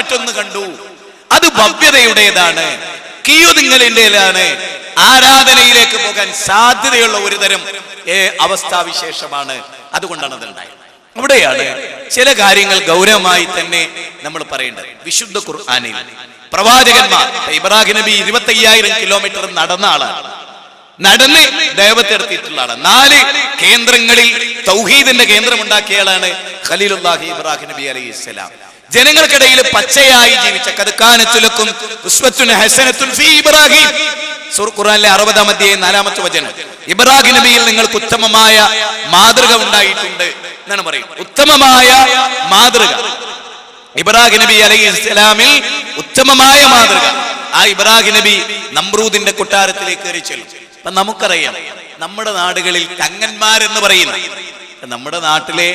മറ്റൊന്ന് കണ്ടു, അത് ഭവ്യതയുടേതാണ്, കിയുതിങ്ങളിൻ്റെതാണ്, ആരാധനയിലേക്ക് പോകാൻ സാധ്യതയുള്ള ഒരു തരം അവസ്ഥാവിശേഷമാണ്. അതുകൊണ്ടാണ് അതുണ്ടായത്. അവിടെയാണ് ചില കാര്യങ്ങൾ ഗൗരവമായി തന്നെ നമ്മൾ പറയേണ്ടത്. വിശുദ്ധ ഖുർആനിൽ പ്രവാചകന്മാർ, ഇബ്രാഹിം നബി 25,000 കിലോമീറ്റർ നടന്ന ആളാണ്, നടന്ന് ദൈവത്തെടുത്തിട്ടുള്ള ആളാണ്. 4 കേന്ദ്രങ്ങളിൽ തൗഹീദിന്റെ കേന്ദ്രമുണ്ടാക്കിയ ആളാണ് ഖലീലുല്ലാഹി ഇബ്രാഹിം നബി അലൈഹിസ്സലാം. ജനങ്ങൾക്കിടയിൽ പച്ചയായി ജീവിച്ച ഖദ്കാനത്തുലക്കും ഉസ്വത്തുൻ ഹസനത്തുൻ ഫീ ഇബ്രാഹിം, ഖുർആനിലെ 60-ാം അധ്യായം 4-ാമത്തെ വചനം. ഇബ്രാഹിം നബിയിൽ നിങ്ങൾക്ക് ഉത്തമമായ മാതൃക ഉണ്ടായിട്ടുണ്ട് എന്നാണ് പറയുന്നത്. ഉത്തമമായ മാതൃക ഇബ്രാഹിം നബി അലൈഹിസ്സലാമിൽ ഉത്തമമായ മാതൃക. ആ ഇബ്രാഹിം നബി നമ്രൂദിന്റെ കൊട്ടാരത്തിലേക്ക് കയറി ചെല്ലും. അപ്പൊ നമുക്കറിയാം, നമ്മുടെ നാടുകളിൽ തങ്ങന്മാരെന്ന് പറയുന്ന, നമ്മുടെ നാട്ടിലെ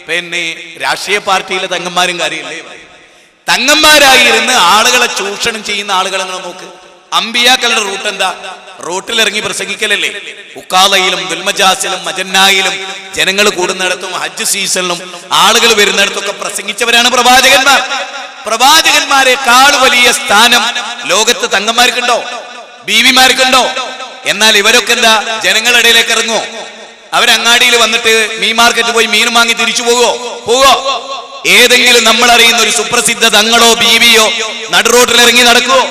പിന്നെ രാഷ്ട്രീയ പാർട്ടിയിലെ തങ്ങന്മാരും കാര്യമില്ലേ, തങ്ങന്മാരായിരുന്ന് ആളുകളെ ചൂഷണം ചെയ്യുന്ന ആളുകളെ നോക്ക്. അമ്പിയാക്കളുടെ റൂട്ട് എന്താ? റോട്ടിലിറങ്ങി പ്രസംഗിക്കലല്ലേ. ഉക്കാലയിലും ദുൽമജാസിലും മജന്നായിലും ജനങ്ങൾ കൂടുന്നിടത്തും ഹജ്ജ് സീസണിലും ആളുകൾ വരുന്നിടത്തൊക്കെ പ്രസംഗിച്ചവരാണ് പ്രവാചകന്മാർ. പ്രവാചകന്മാരെക്കാൾ വലിയ സ്ഥാനം ലോകത്ത് തങ്ങന്മാർക്കുണ്ടോ, ബീവിമാർക്കുണ്ടോ? എന്നാൽ ഇവരൊക്കെ എന്താ, ജനങ്ങളുടെ ഇടയിലേക്ക് ഇറങ്ങുമോ? അവരങ്ങാടിയിൽ വന്നിട്ട് മീൻ മാർക്കറ്റ് പോയി മീൻ വാങ്ങി തിരിച്ചു പോവോ? ഏതെങ്കിലും നമ്മൾ അറിയുന്ന ഒരു സുപ്രസിദ്ധ തങ്ങളോ ബീവിയോ നടുറോട്ടിൽ ഇറങ്ങി നടക്കുവോ?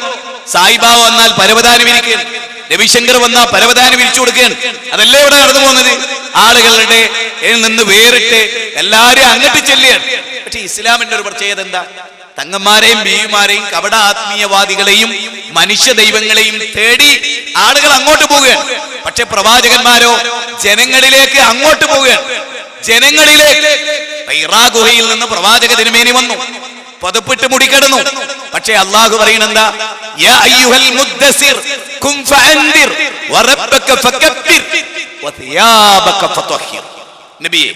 സായിബാബ വന്നാൽ പരവതാനി വിരിക്കുകയാണ്, രവിശങ്കർ വന്നാൽ പരവതാനി വിരിച്ചു കൊടുക്കുകയാണ്. അതല്ലേ ഇവിടെ നടന്നു പോകുന്നത്? ആളുകളുടെ നിന്ന് വേറിട്ട് എല്ലാരും അങ്ങോട്ട് ചെല്ലുകയാണ്. പക്ഷെ ഇസ്ലാമിന്റെ ഒരു പ്രത്യേകത എന്താ? തങ്ങന്മാരെയും ബീവിമാരെയും കപട ആത്മീയവാദികളെയും മനുഷ്യ ദൈവങ്ങളെയും തേടി ആളുകൾ അങ്ങോട്ട് പോവുകയാണ്. പക്ഷെ പ്രവാചകന്മാരോ ജനങ്ങളിലേക്ക് അങ്ങോട്ട് പോവുകയാണ്. ജനങ്ങളിലേക്ക് ഹൈറാ ഗുഹയിൽ നിന്ന് പ്രവാചക തിരുമേനി വന്നു, പതുപ്പിട്ട് മുടിക്കിടന്നു. പക്ഷെ അള്ളാഹു പറയുന്നെന്താ? യാ അയ്യുഹൽ മുദ്ദസിർ ഖും ഫഅൻദിർ വറബ്ബക ഫകബ്ബിർ വതിയാബക ഫതഹിർ. നബിയേ,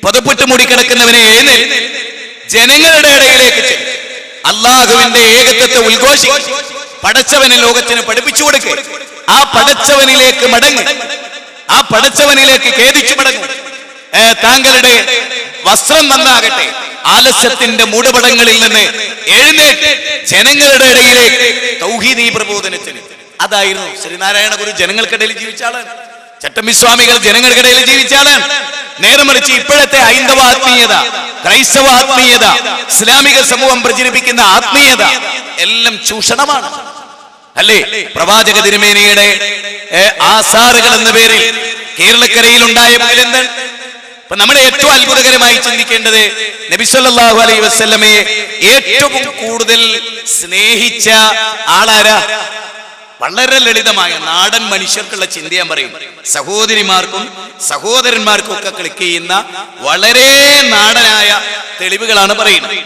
പതുപ്പിട്ട് മുടിക്കിടക്കുന്നവനെ ജനങ്ങളുടെ ഇടയിലേക്ക് ചെല്ല്, അള്ളാഹുവിന്റെ ഏകത്വത്തെ ഉദ്ഘോഷിക്കും, പടച്ചവനെ ലോകത്തിന് പഠിപ്പിച്ചു കൊടുക്കുക, ആ പടച്ചവനിലേക്ക് മടങ്ങ്, ആ പടച്ചവനിലേക്ക് ഖേദിച്ചു മടങ്ങും. താങ്കളുടെ വസ്ത്രം നന്നാകട്ടെ, ആലസ്യത്തിന്റെ മൂടുപടങ്ങളിൽ നിന്ന് എഴുന്നേറ്റ് ജനങ്ങളുടെ ഇടയിലേക്ക് തൗഹീദി പ്രബോധനത്തിന്. അതായിരുന്നു ശ്രീനാരായണ ഗുരു ജനങ്ങൾക്കിടയിൽ ജീവിച്ച ആളാണ്. ചട്ടമ്പിസ്വാമികൾ ജനങ്ങൾക്കിടയിൽ ജീവിച്ച ആളാണ്. നേരെ മറിച്ച് ഇപ്പോഴത്തെ ഹൈന്ദവ ആത്മീയത, ക്രൈസ്തവ ആത്മീയത, ഇസ്ലാമിക സമൂഹം പ്രചരിപ്പിക്കുന്ന ആത്മീയത എല്ലാം ചൂഷണമാണ് അല്ലേ? പ്രവാചക തിരുമേനിയുടെ ആസാറുകൾ എന്ന പേരിൽ കേരളക്കരയിൽ ഉണ്ടായ എന്താണ്? അപ്പൊ നമ്മൾ ഏറ്റവും അത്ഭുതകരമായി ചിന്തിക്കേണ്ടത്, നബി സല്ലല്ലാഹു അലൈഹി വസല്ലമയെ ഏറ്റവും കൂടുതൽ സ്നേഹിച്ച ആളാരാ? വളരെ ലളിതമായ നാടൻ മനുഷ്യർക്കുള്ള ചിന്ത ഞാൻ പറയും. സഹോദരിമാർക്കും സഹോദരന്മാർക്കും ഒക്കെ ക്ലിക്ക് ചെയ്യുന്ന വളരെ നാടനായ തെളിവുകളാണ് പറയുന്നത്.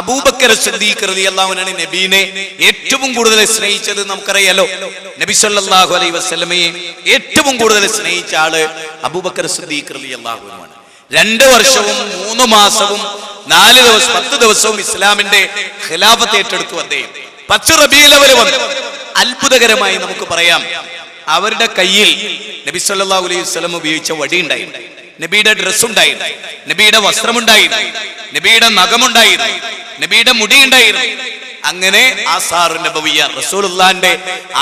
അബൂബക്കർ സിദ്ദീഖ് റളിയല്ലാഹു അൻഹു നബീനെ ഏറ്റവും കൂടുതൽ സ്നേഹിച്ചത് നമുക്കറിയാലോ. നബി സല്ലല്ലാഹു അലൈഹി വസല്ലമയെ ഏറ്റവും കൂടുതൽ സ്നേഹിച്ച ആള് അബൂബക്കർ സിദ്ദീഖ് റളിയല്ലാഹു അൻഹു ആണ്. 2 വർഷവും 3 മാസവും 4 ദിവസം 10 ദിവസവും ഇസ്ലാമിന്റെ ഖിലാഫത്ത് ഏറ്റെടുത്തു അദ്ദേഹം. 10 റബീഉൽ അവ്വൽ വന്നു. അത്ഭുതകരമായി നമുക്ക് പറയാം, അവരുടെ കയ്യിൽ നബി സല്ലല്ലാഹു അലൈഹി വസല്ലം ഉപയോഗിച്ച വടി ഉണ്ടായിരുന്നു, നബിയുടെ ഡ്രസ് ഉണ്ടായിരുന്നു, നബിയുടെ വസ്ത്രമുണ്ടായിരുന്നു, നബിയുടെ നഖമുണ്ടായിരുന്നു, നബിയുടെ മുടി ഉണ്ടായിരുന്നു. അങ്ങനെ ആസാർ നബവിയ്യ, റസൂലുള്ളാഹിന്റെ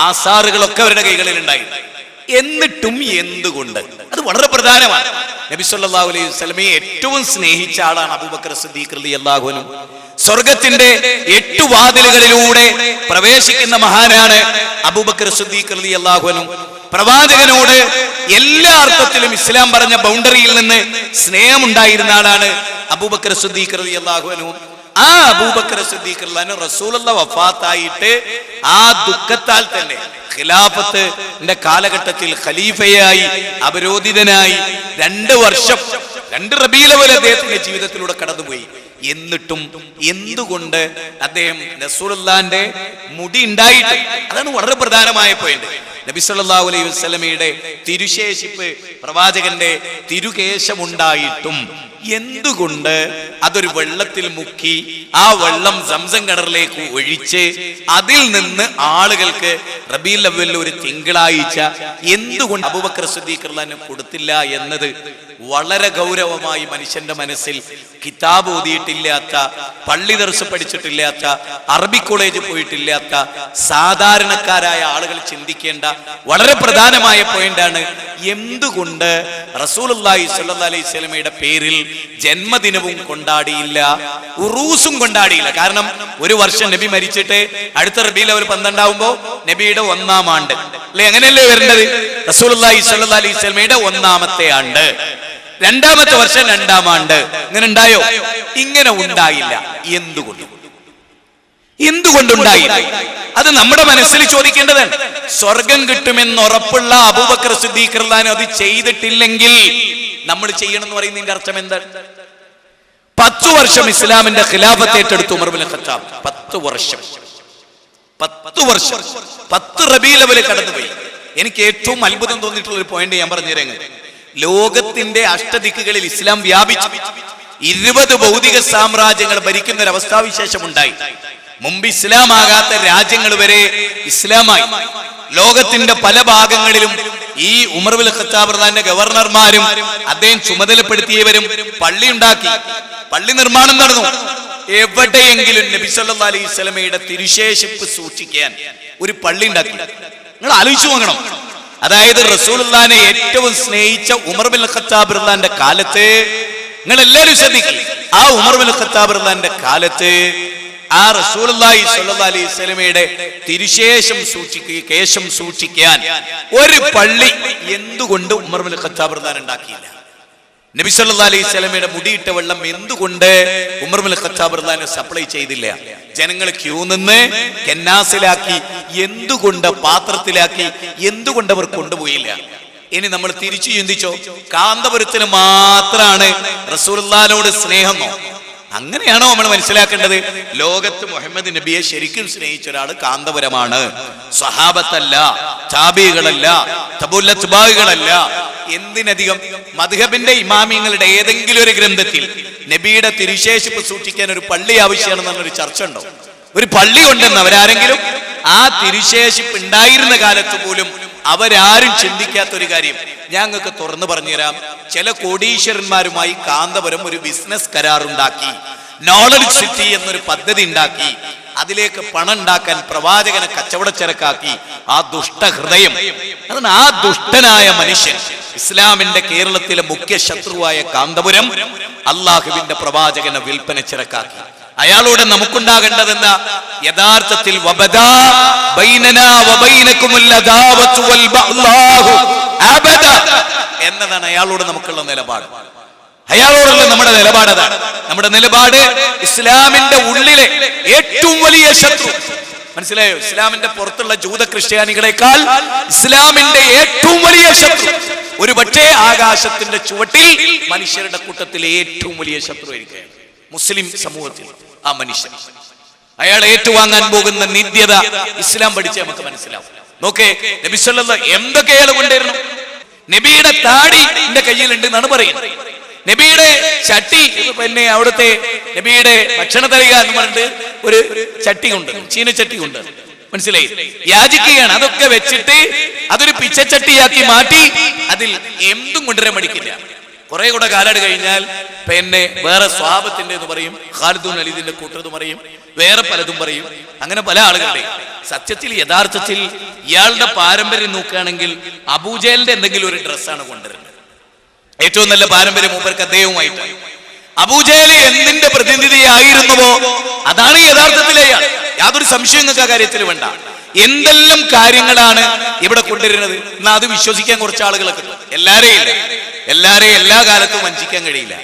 ആസാറുകളൊക്കെ അവരുടെ കൈകളിൽ ഉണ്ടായിരുന്നു. എന്നിട്ടും എന്തുകൊണ്ട്? അത് വളരെ പ്രധാനമാണ്. നബി സല്ലല്ലാഹു അലൈഹി വസല്ലമയെ ഏറ്റവും സ്നേഹിച്ച ആളാണ് അബൂബക്കർ സിദ്ദീഖ് റളിയല്ലാഹു അൻഹു. സ്വർഗത്തിന്റെ 8 വാതിലുകളിലൂടെ പ്രവേശിക്കുന്ന മഹാനാണ് അബൂബക്കർ സിദ്ദീഖ് റളിയല്ലാഹു അൻഹു. പ്രവാചകനോട് എല്ലാ അർത്ഥത്തിലും ഇസ്ലാം പറഞ്ഞ ബൗണ്ടറിയിൽ നിന്ന് സ്നേഹമുണ്ടായിരുന്ന ആളാണ് അബൂബക്കർ സിദ്ദീഖ് റളിയല്ലാഹു അൻഹു. ആ അബൂബക്കർ സിദ്ദീഖ് റളിയല്ലാഹു അൻഹു റസൂലുള്ളാഹി വഫാത്തായിട്ട് ആ ദുഃഖത്താൽ തന്നെ ഖിലാഫത്തിന്റെ കാലഘട്ടത്തിൽ ഖലീഫയായി അവരോധിതനായി 2 വർഷം 2 റബീഉൽ അവ്വൽ അദ്ദേഹത്തിന്റെ ജീവിതത്തിലൂടെ കടന്നുപോയി. എന്നിട്ടും എന്തുകൊണ്ട് അദ്ദേഹം റസൂലുള്ളാഹിന്റെ മുടി ഉണ്ടായിട്ട്, അതാണ് വളരെ പ്രധാനമായ പോയിന്റ്. നബി സല്ലല്ലാഹു അലൈഹി വസല്ലമയുടെ തിരുശേഷിപ്പ്, പ്രവാചകന്റെ തിരുകേശമുണ്ടായിട്ടും എന്തുകൊണ്ട് അതൊരു വെള്ളത്തിൽ മുക്കി ആ വെള്ളം സംസം കിണറിലേക്ക് ഒഴിച്ച് അതിൽ നിന്ന് ആളുകൾക്ക് റബീഉൽ അവ്വലിൽ ഒരു തിങ്കളാഴ്ച എന്തുകൊണ്ട് അബൂബക്കർ സിദ്ദീഖ് റളിയല്ലാഹു അൻഹു കൊടുത്തില്ല എന്നത് വളരെ ഗൗരവമായി മനുഷ്യന്റെ മനസ്സിൽ കിതാബ് ഓതിയിട്ടില്ലാത്ത, പള്ളി ദർസ് പഠിച്ചിട്ടില്ലാത്ത, അറബി കോളേജ് പോയിട്ടില്ലാത്ത സാധാരണക്കാരായ ആളുകൾ ചിന്തിക്കേണ്ട വളരെ പ്രധാനമായ പോയിന്റാണ്. എന്തുകൊണ്ട് റസൂലുള്ളാഹി സ്വല്ലല്ലാഹി അലൈഹി വസല്ലമയുടെ പേരിൽ ജന്മദിനവും കൊണ്ടാടിയില്ല, ഉറൂസും കൊണ്ടാടിയില്ല? കാരണം ഒരു വർഷം നബി മരിച്ചിട്ട് അടുത്ത റബീഉൽ അവൽ 12 ആവുമ്പോ നബിയുടെ 1-ാം ആണ്ട് അല്ലെ, അങ്ങനെയല്ലേ വരേണ്ടത്? റസൂലുള്ളാഹി സ്വല്ലല്ലാഹി അലൈഹി വസല്ലമയുടെ 1-ാമത്തെ ആണ്ട്, 2-ാമത്തെ വർഷം 2-ാം ആണ്ട്. ഇങ്ങനെ ഉണ്ടായോ? ഇങ്ങനെ ഉണ്ടായില്ല. എന്തുകൊണ്ടുണ്ടായില്ല? അത് നമ്മുടെ മനസ്സിൽ ചോദിക്കേണ്ടതാണ്. സ്വർഗം കിട്ടുമെന്ന് ഉറപ്പുള്ള അബൂബക്കർ സിദ്ദീഖ് റളിയല്ലാഹു അത് ചെയ്തിട്ടില്ലെങ്കിൽ നമ്മൾ ചെയ്യണം എന്ന് പറയുന്നതിന്റെ അർത്ഥം എന്താണ്? 10 വർഷം ഇസ്ലാമിന്റെ ഖിലാഫത്ത് ഏറ്റെടുത്തു ഉമർ ഇബ്നുൽ ഖത്താബ്. 10 വർഷം 10 റബീഉൽ അവ്വൽ കടന്നുപോയി. എനിക്ക് ഏറ്റവും അത്ഭുതം തോന്നിയിട്ടുള്ള ഒരു പോയിന്റ് ഞാൻ പറഞ്ഞുതരാം. ലോകത്തിന്റെ അഷ്ടദിക്കുകളിൽ ഇസ്ലാം വ്യാപിച്ചു. 20 ഭൗതിക സാമ്രാജ്യങ്ങൾ ഭരിക്കുന്ന ഒരു അവസ്ഥാവിശേഷം ഉണ്ടായി. മുമ്പ് ഇസ്ലാം ആകാത്ത രാജ്യങ്ങൾ വരെ ഇസ്ലാമായി. ലോകത്തിന്റെ പല ഭാഗങ്ങളിലും ഈ ഉമർ ഇബ്നുൽ ഖത്താബ് റളിയല്ലാഹു ഗവർണർമാരും അദ്ദേഹം ചുമതലപ്പെടുത്തിയവരും പള്ളി ഉണ്ടാക്കി, പള്ളി നിർമ്മാണം നടന്നു. എവിടെയെങ്കിലും നബി സല്ലല്ലാഹു അലൈഹി വസല്ലമയുടെ തിരുശേഷിപ്പ് സൂക്ഷിക്കാൻ ഒരു പള്ളി ഉണ്ടാക്കി. നിങ്ങൾ ആലോചിച്ചു നോക്കണം. അതായത് റസൂലുള്ളാഹിനെ ഏറ്റവും സ്നേഹിച്ച ഉമർ ഇബ്നുൽ ഖത്താബ് റളിയല്ലാഹുവിന്റെ കാലത്ത്, നിങ്ങൾ എല്ലാവരും ശ്രദ്ധിക്കുക, ആ ഉമർ ഇബ്നുൽ ഖത്താബ് റളിയല്ലാഹുവിന്റെ കാലത്ത് ആ റസൂലുള്ളാഹി സ്വല്ലല്ലാഹു അലൈഹി വസല്ലമയുടെ തിരുശേഷം കേശം സൂക്ഷിക്കാൻ ഒരു പള്ളി എന്തുകൊണ്ട് ഉമർ ഇബ്നുൽ ഖത്താബ് റളിയല്ലാഹു ഉണ്ടാക്കിയില്ല? നബി സല്ലല്ലാഹു അലൈഹി വസല്ലമയുടെ മുടിയിട്ട വെള്ളം എന്തുകൊണ്ട് ഉമർ ഇബ്നുൽ ഖത്താബ് റളിയല്ലാഹു സപ്ലൈ ചെയ്തില്ല? ജനങ്ങൾ ക്യൂ നിന്ന് കന്നാസിലാക്കി, എന്തുകൊണ്ട് പാത്രത്തിലാക്കി, എന്തുകൊണ്ട് അവർ കൊണ്ടുപോയില്ല? ഇനി നമ്മൾ തിരിച്ചു ചിന്തിച്ചോ, കാന്തപുരത്തിന് മാത്രമാണ് റസൂലുള്ളാഹിനോട് സ്നേഹം? അങ്ങനെയാണോ നമ്മൾ മനസ്സിലാക്കേണ്ടത്? ലോകത്ത് മുഹമ്മദ് നബിയെ ശരിക്കും സ്നേഹിച്ച ഒരാൾ കാന്തപുരമാണ്. സ്വഹാബത്തല്ല, താബികളല്ല, തബൂൽ അത്ബാഇകളല്ല. എന്തിനധികം മദ്ഹബിന്റെ ഇമാമിങ്ങളുടെ ഏതെങ്കിലും ഒരു ഗ്രന്ഥത്തിൽ നബിയുടെ തിരുശേഷിപ്പ് സൂക്ഷിക്കാൻ ഒരു പള്ളി ആവശ്യമാണെന്നൊരു ചർച്ച ഉണ്ടോ? ഒരു പള്ളി ഉണ്ടെന്ന് അവരാരെങ്കിലും? ആ തിരുശേഷിപ്പ് ഉണ്ടായിരുന്ന കാലത്ത് പോലും അവരാരും ചിന്തിക്കാത്ത ഒരു കാര്യം ഞങ്ങൾക്ക് തുറന്നു പറഞ്ഞുതരാം. ചില കോടീശ്വരന്മാരുമായി കാന്തപുരം ഒരു ബിസിനസ് കരാറുണ്ടാക്കി, നോളജ് സിറ്റി എന്നൊരു പദ്ധതി ഉണ്ടാക്കി. അതിലേക്ക് പണം ഉണ്ടാക്കാൻ പ്രവാചകനെ കച്ചവടച്ചരക്കാക്കി. ആ ദുഷ്ടഹൃദയം, അതാണ് ആ ദുഷ്ടനായ മനുഷ്യൻ, ഇസ്ലാമിന്റെ കേരളത്തിലെ മുഖ്യ ശത്രുവായ കാന്തപുരം അള്ളാഹുവിന്റെ പ്രവാചകനെ വിൽപ്പന ചിറക്കാക്കി. അയാളോട് നമുക്കുണ്ടാകേണ്ടത് എന്താ? യഥാർത്ഥത്തിൽ എന്നതാണ് അയാളോട് നമുക്കുള്ള നിലപാട്. അയാളോടുള്ള നമ്മുടെ നിലപാട് അതാണ്. നമ്മുടെ നിലപാട് ഇസ്ലാമിന്റെ ഉള്ളിലെ ഏറ്റവും വലിയ ശത്രു, മനസ്സിലായോ? ഇസ്ലാമിന്റെ പുറത്തുള്ള ജൂത ക്രിസ്ത്യാനികളെക്കാൾ ഇസ്ലാമിന്റെ ഏറ്റവും വലിയ ശത്രു ഒരു പക്ഷേ ആകാശത്തിന്റെ ചുവട്ടിൽ മനുഷ്യരുടെ കൂട്ടത്തിൽ ഏറ്റവും വലിയ ശത്രു ആയിരിക്കുകയാണ് മുസ്ലിം സമൂഹത്തിൽ. ആ മനുഷ്യൻ, അയാൾ ഏറ്റുവാങ്ങാൻ പോകുന്ന നിന്ദ്യത ഇസ്ലാം പഠിച്ച് നമുക്ക് മനസ്സിലാവും. നോക്കേ, നബി സല്ലല്ലാഹു എന്തൊക്കെ അയാൾ കൊണ്ടുവരുന്നു? നബിയുടെ താടി എന്റെ കയ്യിലുണ്ട് എന്നാണ് പറയുന്നത്. നബിയുടെ ചട്ടി, പിന്നെ അവിടുത്തെ നബിയുടെ ഭക്ഷണ തരിക എന്ന് പറഞ്ഞിട്ട് ഒരു ചട്ടി കൊണ്ട്, ചീനച്ചട്ടി കൊണ്ട്, മനസ്സിലായി, യാചിക്കുകയാണ്. അതൊക്കെ വെച്ചിട്ട് അതൊരു പിച്ചച്ചട്ടിയാക്കി മാറ്റി അതിൽ എന്തും കൊണ്ടുവരാൻ മടിക്കില്ല. കുറെ കൂടെ കാലാട് കഴിഞ്ഞാൽ പിന്നെ വേറെ സ്വഹാബത്തിന്റെ എന്ന് പറയും, ഖാലിദുൻ അലീദിന്റെ കൂട്ടരെന്ന് പറയും, വേറെ പലതും പറയും. അങ്ങനെ പല ആളുകളുടെയും. സത്യത്തിൽ യഥാർത്ഥത്തിൽ ഇയാളുടെ പാരമ്പര്യം നോക്കുകയാണെങ്കിൽ അബൂജഹലിന്റെ എന്തെങ്കിലും ഒരു ഡ്രസ്സാണ് കൊണ്ടുവരുന്നത്. ഏറ്റവും നല്ല പാരമ്പര്യം മൂപ്പർക്ക് അദ്ദേഹവുമായിട്ടാണ്. അബൂജഹൽ എന്തിന്റെ പ്രതിനിധിയായിരുന്നുവോ അതാണ് യഥാർത്ഥത്തിലെ അയാൾ. യാതൊരു സംശയം നിങ്ങൾക്ക് ആ കാര്യത്തിൽ വേണ്ട. എന്തെല്ലാം കാര്യങ്ങളാണ് ഇവിടെ കൊണ്ടുവരുന്നത് എന്നാ അത് വിശ്വസിക്കാൻ കുറച്ച് ആളുകളൊക്കെ. എല്ലാരെയും എല്ലാ കാലത്തും വഞ്ചിക്കാൻ കഴിയില്ല.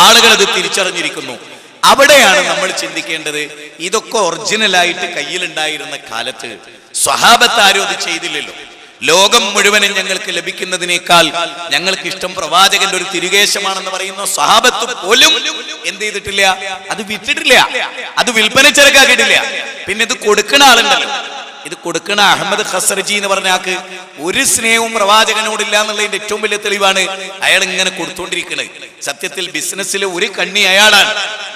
ആളുകൾ അത് തിരിച്ചറിഞ്ഞിരിക്കുന്നു. അവിടെയാണ് നമ്മൾ ചിന്തിക്കേണ്ടത്. ഇതൊക്കെ ഒറിജിനലായിട്ട് കയ്യിലുണ്ടായിരുന്ന കാലത്ത് സ്വഹാബത്ത് ആരും അത് ചെയ്തില്ലല്ലോ. ലോകം മുഴുവനും ഞങ്ങൾക്ക് ലഭിക്കുന്നതിനേക്കാൾ ഞങ്ങൾക്ക് ഇഷ്ടം പ്രവാചകന്റെ ഒരു തിരുകേശമാണെന്ന് പറയുന്ന സ്വഹാബത്ത് പോലും എന്ത് ചെയ്തിട്ടില്ല? അത് വിറ്റിട്ടില്ല, അത് വിൽപ്പന ചെറുക്കാക്കിയിട്ടില്ല. പിന്നെ ഇത് കൊടുക്കുന്ന ആളുണ്ടല്ലോ, ഇത് കൊടുക്കണ അഹമ്മദ് ഖസ്റജി എന്ന് പറഞ്ഞ ആൾക്ക് ഒരു സ്നേഹവും പ്രവാചകനോടില്ല എന്നുള്ളതിന്റെ ഏറ്റവും വലിയ തെളിവാണ് അയാൾ ഇങ്ങനെ കൊടുത്തോണ്ടിരിക്കുന്നത്. സത്യത്തിൽ ബിസിനസ്സിൽ ഒരു കണ്ണി അയാളാണ്.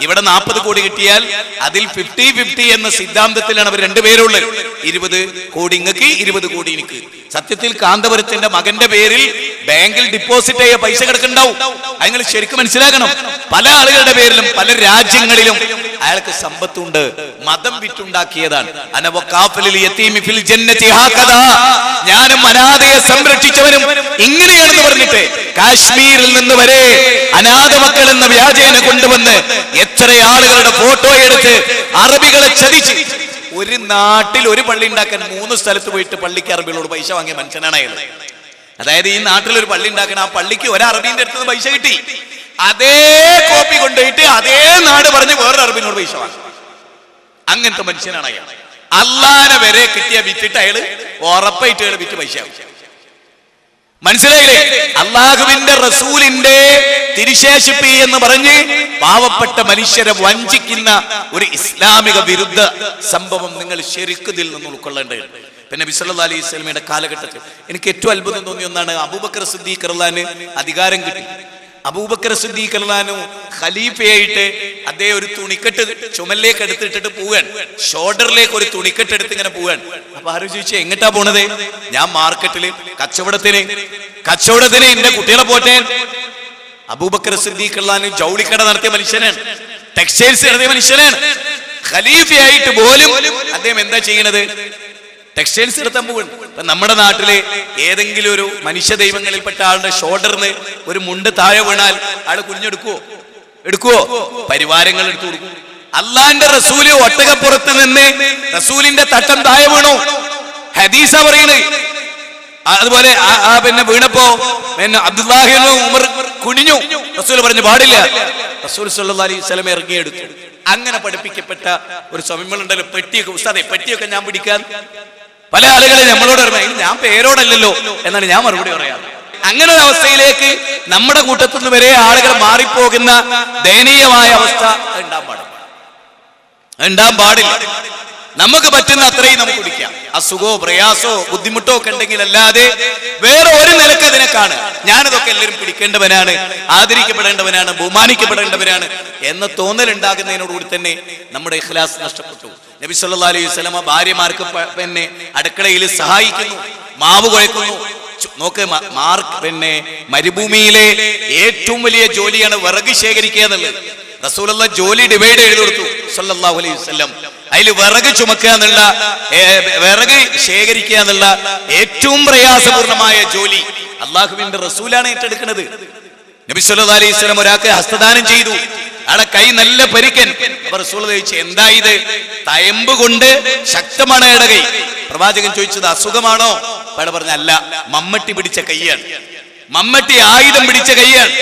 ഇവിടെ 40 കോടി കിട്ടിയാൽ അതിൽ 50-50 എന്ന സിദ്ധാന്തത്തിലാണ് അവർ രണ്ടുപേരുള്ളത്. 20 കോടി ഇങ്ങക്ക്, 20 കോടി എനിക്ക്. സത്യത്തിൽ കാന്തപുരത്തിന്റെ മകന്റെ പേരിൽ ബാങ്കിൽ ഡിപ്പോസിറ്റ് ചെയ്യ പൈസ കിടക്കുന്നുണ്ടാവും. നിങ്ങൾ ശരിക്കും മനസ്സിലാക്കണം. പല ആളുകളുടെ പേരിലും പല രാജ്യങ്ങളിലും അയാൾക്ക് സമ്പത്തുണ്ട്. മതം വിറ്റുണ്ടാക്കിയതാണ്. ഞാനും അനാഥയെ സംരക്ഷിച്ചവനും ഇങ്ങനെയാണെന്ന് പറഞ്ഞിട്ട് കാശ്മീരിൽ നിന്ന് വരെ അനാഥ മക്കൾ എന്ന വ്യാജേന കൊണ്ടുവന്ന് എത്ര ആളുകളുടെ ഫോട്ടോ എടുത്ത് അറബികളെ ചതിച്ച് ഒരു നാട്ടിൽ ഒരു പള്ളി ഉണ്ടാക്കാൻ 3 സ്ഥലത്ത് പോയിട്ട് പള്ളിക്ക് അറബികളോട് പൈസ വാങ്ങിയ മനുഷ്യനാണ് അയാൾ. അതായത് ഈ നാട്ടിൽ ഒരു പള്ളി ഉണ്ടാക്കണം, ആ പള്ളിക്ക് ഒരു അറബീന്റെ അടുത്ത് പൈസ കിട്ടി, അതേ കോപ്പി കൊണ്ടുപോയിട്ട് അതേ നാട് പറഞ്ഞ് വേറൊരു അറബിനോട് പൈസ വാങ്ങി. അങ്ങനത്തെ മനുഷ്യനാണ് അയാൾ. അള്ളാനെ വരെ കിട്ടിയ വിറ്റിട്ട് അയാള് ഉറപ്പായിട്ട് അയാൾ വിറ്റ് പൈസ മനസ്സിലായില്ലേ? അള്ളാഹുവിന്റെ റസൂലിന്റെ തിരിശേഷിപ്പി എന്ന് പറഞ്ഞ് പാവപ്പെട്ട മനുഷ്യരെ വഞ്ചിക്കുന്ന ഒരു ഇസ്ലാമിക വിരുദ്ധ സംഭവം നിങ്ങൾ ശരിക്കും ഇതിൽ നിന്ന് ഉൾക്കൊള്ളേണ്ടതുണ്ട്. പിന്നെ നബി സല്ലല്ലാഹു അലൈഹി വസല്ലമയുടെ കാലഘട്ടത്തിൽ എനിക്ക് ഏറ്റവും അത്ഭുതം തോന്നിയ ഒന്നാണ്, അബൂബക്കർ സിദ്ദീഖ് റളിയല്ലാഹു അൻഹു അധികാരം കിട്ടി. അബൂബക്കർ സിദ്ദീഖ് റളിയല്ലാഹു അൻഹു ഖലീഫയായിട്ട് അദ്ദേഹം ഒരു തുണിക്കെട്ട് ചുമലിലേക്ക് എടുത്തിട്ടിട്ട് പോവാൻ, ഷോൾഡറിലേക്ക് ഒരു തുണിക്കെട്ട് എടുത്ത് ഇങ്ങനെ പോവാൻ. അപ്പൊ ആരും ചോദിച്ചു എങ്ങട്ടാ പോണത്? ഞാൻ മാർക്കറ്റില് കച്ചവടത്തിന് എന്റെ കുട്ടികളെ പോട്ടെ. അബൂബക്കർ സിദ്ദീഖ് റളിയല്ലാഹു അൻഹു ജൗളിക്കട നടത്തിയ മനുഷ്യനാണ്, ടെക്സ്റ്റൈൽസ് നടത്തിയ മനുഷ്യനാണ്. ഖലീഫയായിട്ട് പോലും അദ്ദേഹം എന്താ ചെയ്യണത്? ടെക്സ്റ്റൈൽസ് എടുത്താൻ പോകുന്നു. ഇപ്പൊ നമ്മുടെ നാട്ടില് ഏതെങ്കിലും ഒരു മനുഷ്യ ദൈവങ്ങളിൽപ്പെട്ട ആളുടെ ഷോൾഡറിന് ഒരു മുണ്ട് താഴെ വീണാൽ ആള് എടുക്കുവോ? പരിവാരങ്ങൾ എടുത്തു കൊടുക്കും. അള്ളാന്റെ റസൂല് ഒട്ടകപ്പുറത്ത് നിന്ന് റസൂലിന്റെ തട്ടം താഴെ വീണു, ഹദീസ പറയുന്നത്. അതുപോലെ പിന്നെ വീണപ്പോ പിന്നെ അബ്ദുല്ലാഹി ഉമർ കുനിഞ്ഞു, റസൂൽ പറഞ്ഞു പാടില്ല. റസൂൽ സല്ലല്ലാഹു അലൈഹി വസല്ലം ഇറങ്ങിയെടുത്തു. അങ്ങനെ പഠിപ്പിക്കപ്പെട്ട ഒരു സമയങ്ങളുണ്ടല്ലോ, പെട്ടിയൊക്കെ ഉസ്താദേ പെട്ടിയൊക്കെ ഞാൻ പിടിക്കാൻ. പല ആളുകളെ നമ്മളോട് പറഞ്ഞു, ഞാൻ പേരോടല്ലോ എന്നാണ് ഞാൻ മറുപടി പറയാറ്. അങ്ങനെ ഒരു അവസ്ഥയിലേക്ക് നമ്മുടെ കൂട്ടത്തിൽ നിന്ന് വരെ ആളുകൾ മാറിപ്പോകുന്ന ദയനീയമായ അവസ്ഥ ഉണ്ടാൻ പാടില്ല. നമുക്ക് പറ്റുന്ന അത്രയും നമുക്ക് കുടിക്കാം. അസുഖമോ പ്രയാസോ ബുദ്ധിമുട്ടോ ഒക്കെ ഉണ്ടെങ്കിൽ അല്ലാതെ വേറെ ഒരു നിലക്ക് അതിനെ കാണുക. ഞാനിതൊക്കെ എല്ലാവരും പിടിക്കേണ്ടവനാണ്, ആദരിക്കപ്പെടേണ്ടവനാണ്, ബഹുമാനിക്കപ്പെടേണ്ടവനാണ് എന്ന തോന്നൽ ഉണ്ടാകുന്നതിനോടുകൂടി തന്നെ നമ്മുടെ ഇഖ്ലാസ് നഷ്ടപ്പെട്ടു. നബി സല്ലല്ലാഹു അലൈഹി വസല്ലമ ഭാര്യമാർക്ക് പിന്നെ അടുക്കളയിൽ സഹായിക്കുന്നു, മാവ് കുഴക്കുന്നു. നോക്ക്, പിന്നെ മരുഭൂമിയിലെ ഏറ്റവും വലിയ ജോലിയാണ് വിറക് ശേഖരിക്കുക എന്നുള്ളത്. റസൂലുള്ളാഹി ജോലി ഡിവൈഡ് ചെയ്ത് കൊടുത്തു സല്ലല്ലാഹു അലൈഹി വസല്ലം. അതിൽ വിറക് ചുമക്കുക എന്നുള്ള, വിറക് ശേഖരിക്കുക എന്നുള്ള ഏറ്റവും പ്രയാസപൂർണമായ ജോലി അള്ളാഹുവിന്റെ റസൂലാണ് ഏറ്റെടുക്കുന്നത്. നബി സല്ലല്ലാഹു അലൈഹി വസല്ലം ഒരാൾക്ക് ഹസ്തദാനം ചെയ്തു, അയാളെ കൈ നല്ല പരിക്കൻ. അപ്പൊ റസൂൽ ചോദിച്ചു എന്താ ഇത്? തയമ്പ് കൊണ്ട് ശക്തമാണ് അയാളുടെ കൈ. പ്രവാചകൻ ചോദിച്ചത് അസുഖമാണോ? അയാൾ പറഞ്ഞ അല്ല, മമ്മട്ടി പിടിച്ച കൈയാണ്. മമ്മട്ടി ആയുധം പിടിച്ച കൈയാണ്,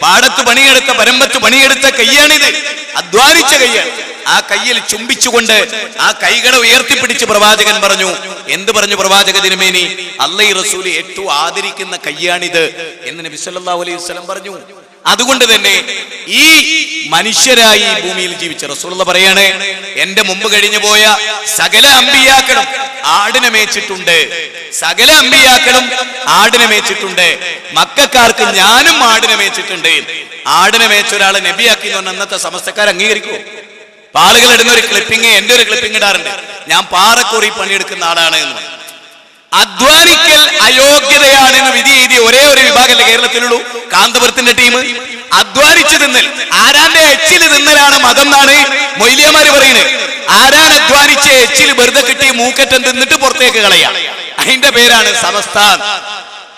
പാടത്ത് പണിയെടുത്ത പരമ്പത്ത് പണിയെടുത്ത കൈയാണിത്, അധ്വാനിച്ച കൈയാണ്. ആ കയ്യിൽ ചുംബിച്ചുകൊണ്ട് ആ കൈകളെ ഉയർത്തിപ്പിടിച്ച് പ്രവാചകൻ പറഞ്ഞു. എന്ത് പറഞ്ഞു പ്രവാചക തിരുമേനി? അല്ലാഹു റസൂൽ ഏറ്റവും ആദരിക്കുന്ന കൈയാണിത് എന്ന് നബി സല്ലല്ലാഹു അലൈഹി വസല്ലം പറഞ്ഞു. അതുകൊണ്ട് തന്നെ ഈ മനുഷ്യരായി ഈ ഭൂമിയിൽ ജീവിച്ച റസൂലുള്ളാഹി പറയാണ്, എന്റെ മുമ്പ് കഴിഞ്ഞു പോയ സകല അമ്പിയാക്കളും ആടിനെ മേച്ചിട്ടുണ്ട്, സകല അമ്പിയാക്കളും ആടിനെ മേച്ചിട്ടുണ്ട്, മക്കക്കാർക്ക് ഞാനും ആടിനെ മേച്ചിട്ടുണ്ട്. ആടിനെ മേച്ച ഒരാളെ നബിയാക്കി എന്ന് പറഞ്ഞ അന്നത്തെ സമസ്തക്കാർ അംഗീകരിക്കുമോ? ആളുകൾ ഇടുന്ന ഒരു ക്ലിപ്പിംഗ്, എന്റെ ഒരു ക്ലിപ്പിംഗ് ഇടാറുണ്ട്, ഞാൻ പാറക്കോറി പണിയെടുക്കുന്ന ആളാണ് എന്ന്. അധ്വാനിക്കൽ അയോഗ്യതയാണെന്ന് വിധി എഴുതിയ ഒരേ ഒരു വിഭാഗമല്ലേ കേരളത്തിലുള്ളൂ, കാന്തപുരത്തിന്റെ ടീം. അധ്വാനിച്ചു തിന്നൽ, ആരാന്റെ എച്ചില് തിന്നലാണ് മതം എന്നാണ് മൊയ്ലിയമാര് പറയുന്നത്. ആരാൻ അധ്വാനിച്ച് എച്ചില് വെറുതെ കിട്ടി മൂക്കറ്റം തിന്നിട്ട് പുറത്തേക്ക് കളയാം, അതിന്റെ പേരാണ് സമസ്ത.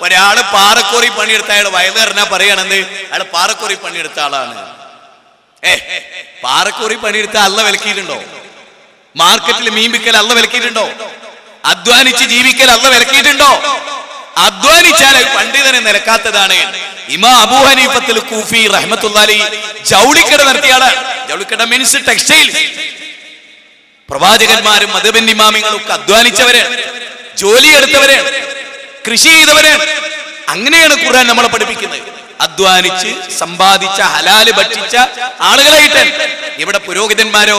ഒരാള് പാറക്കോറി പണിയെടുത്ത അയാൾ വയലേറിനാ പറയണെന്ന് അയാൾ പാറക്കോറി പണിയെടുത്ത ആളാണ്. പാറക്കോറി പണിയെടുത്ത അള്ള വിലക്കിയിട്ടുണ്ടോ? മാർക്കറ്റിൽ മീൻ വിൽക്കൽ അള്ള വിലക്കിയിട്ടുണ്ടോ? അധ്വാനിച്ച് ജീവിക്കൽ അള്ള വിലക്കിയിട്ടുണ്ടോ? അധ്വാനിച്ചാൽ പണ്ഡിതനെ നിരക്കാത്തതാണ്. ഇമാം അബൂ ഹനീഫത്തുൽ കൂഫി റഹ്മത്തുള്ളാഹി ജൗളിക്കട നടത്തിയാണ്. ജൗളിക്കട മീൻസ് ടെക്സ്റ്റൈൽസ്. പ്രവാചകന്മാരും മദ്ഹബിന്റെ ഇമാമിങ്ങളും ഒക്കെ അധ്വാനിച്ചവരാണ്, ജോലിയെടുത്തവരാണ്, കൃഷി ചെയ്തവരാണ്. അങ്ങനെയാണ് ഖുർആൻ നമ്മളെ പഠിപ്പിക്കുന്നത്. അധ്വാനിച്ച് സമ്പാദിച്ച ഹലാല് ഭക്ഷിച്ച ആളുകളായിട്ട്. ഇവിടെ പുരോഹിതന്മാരോ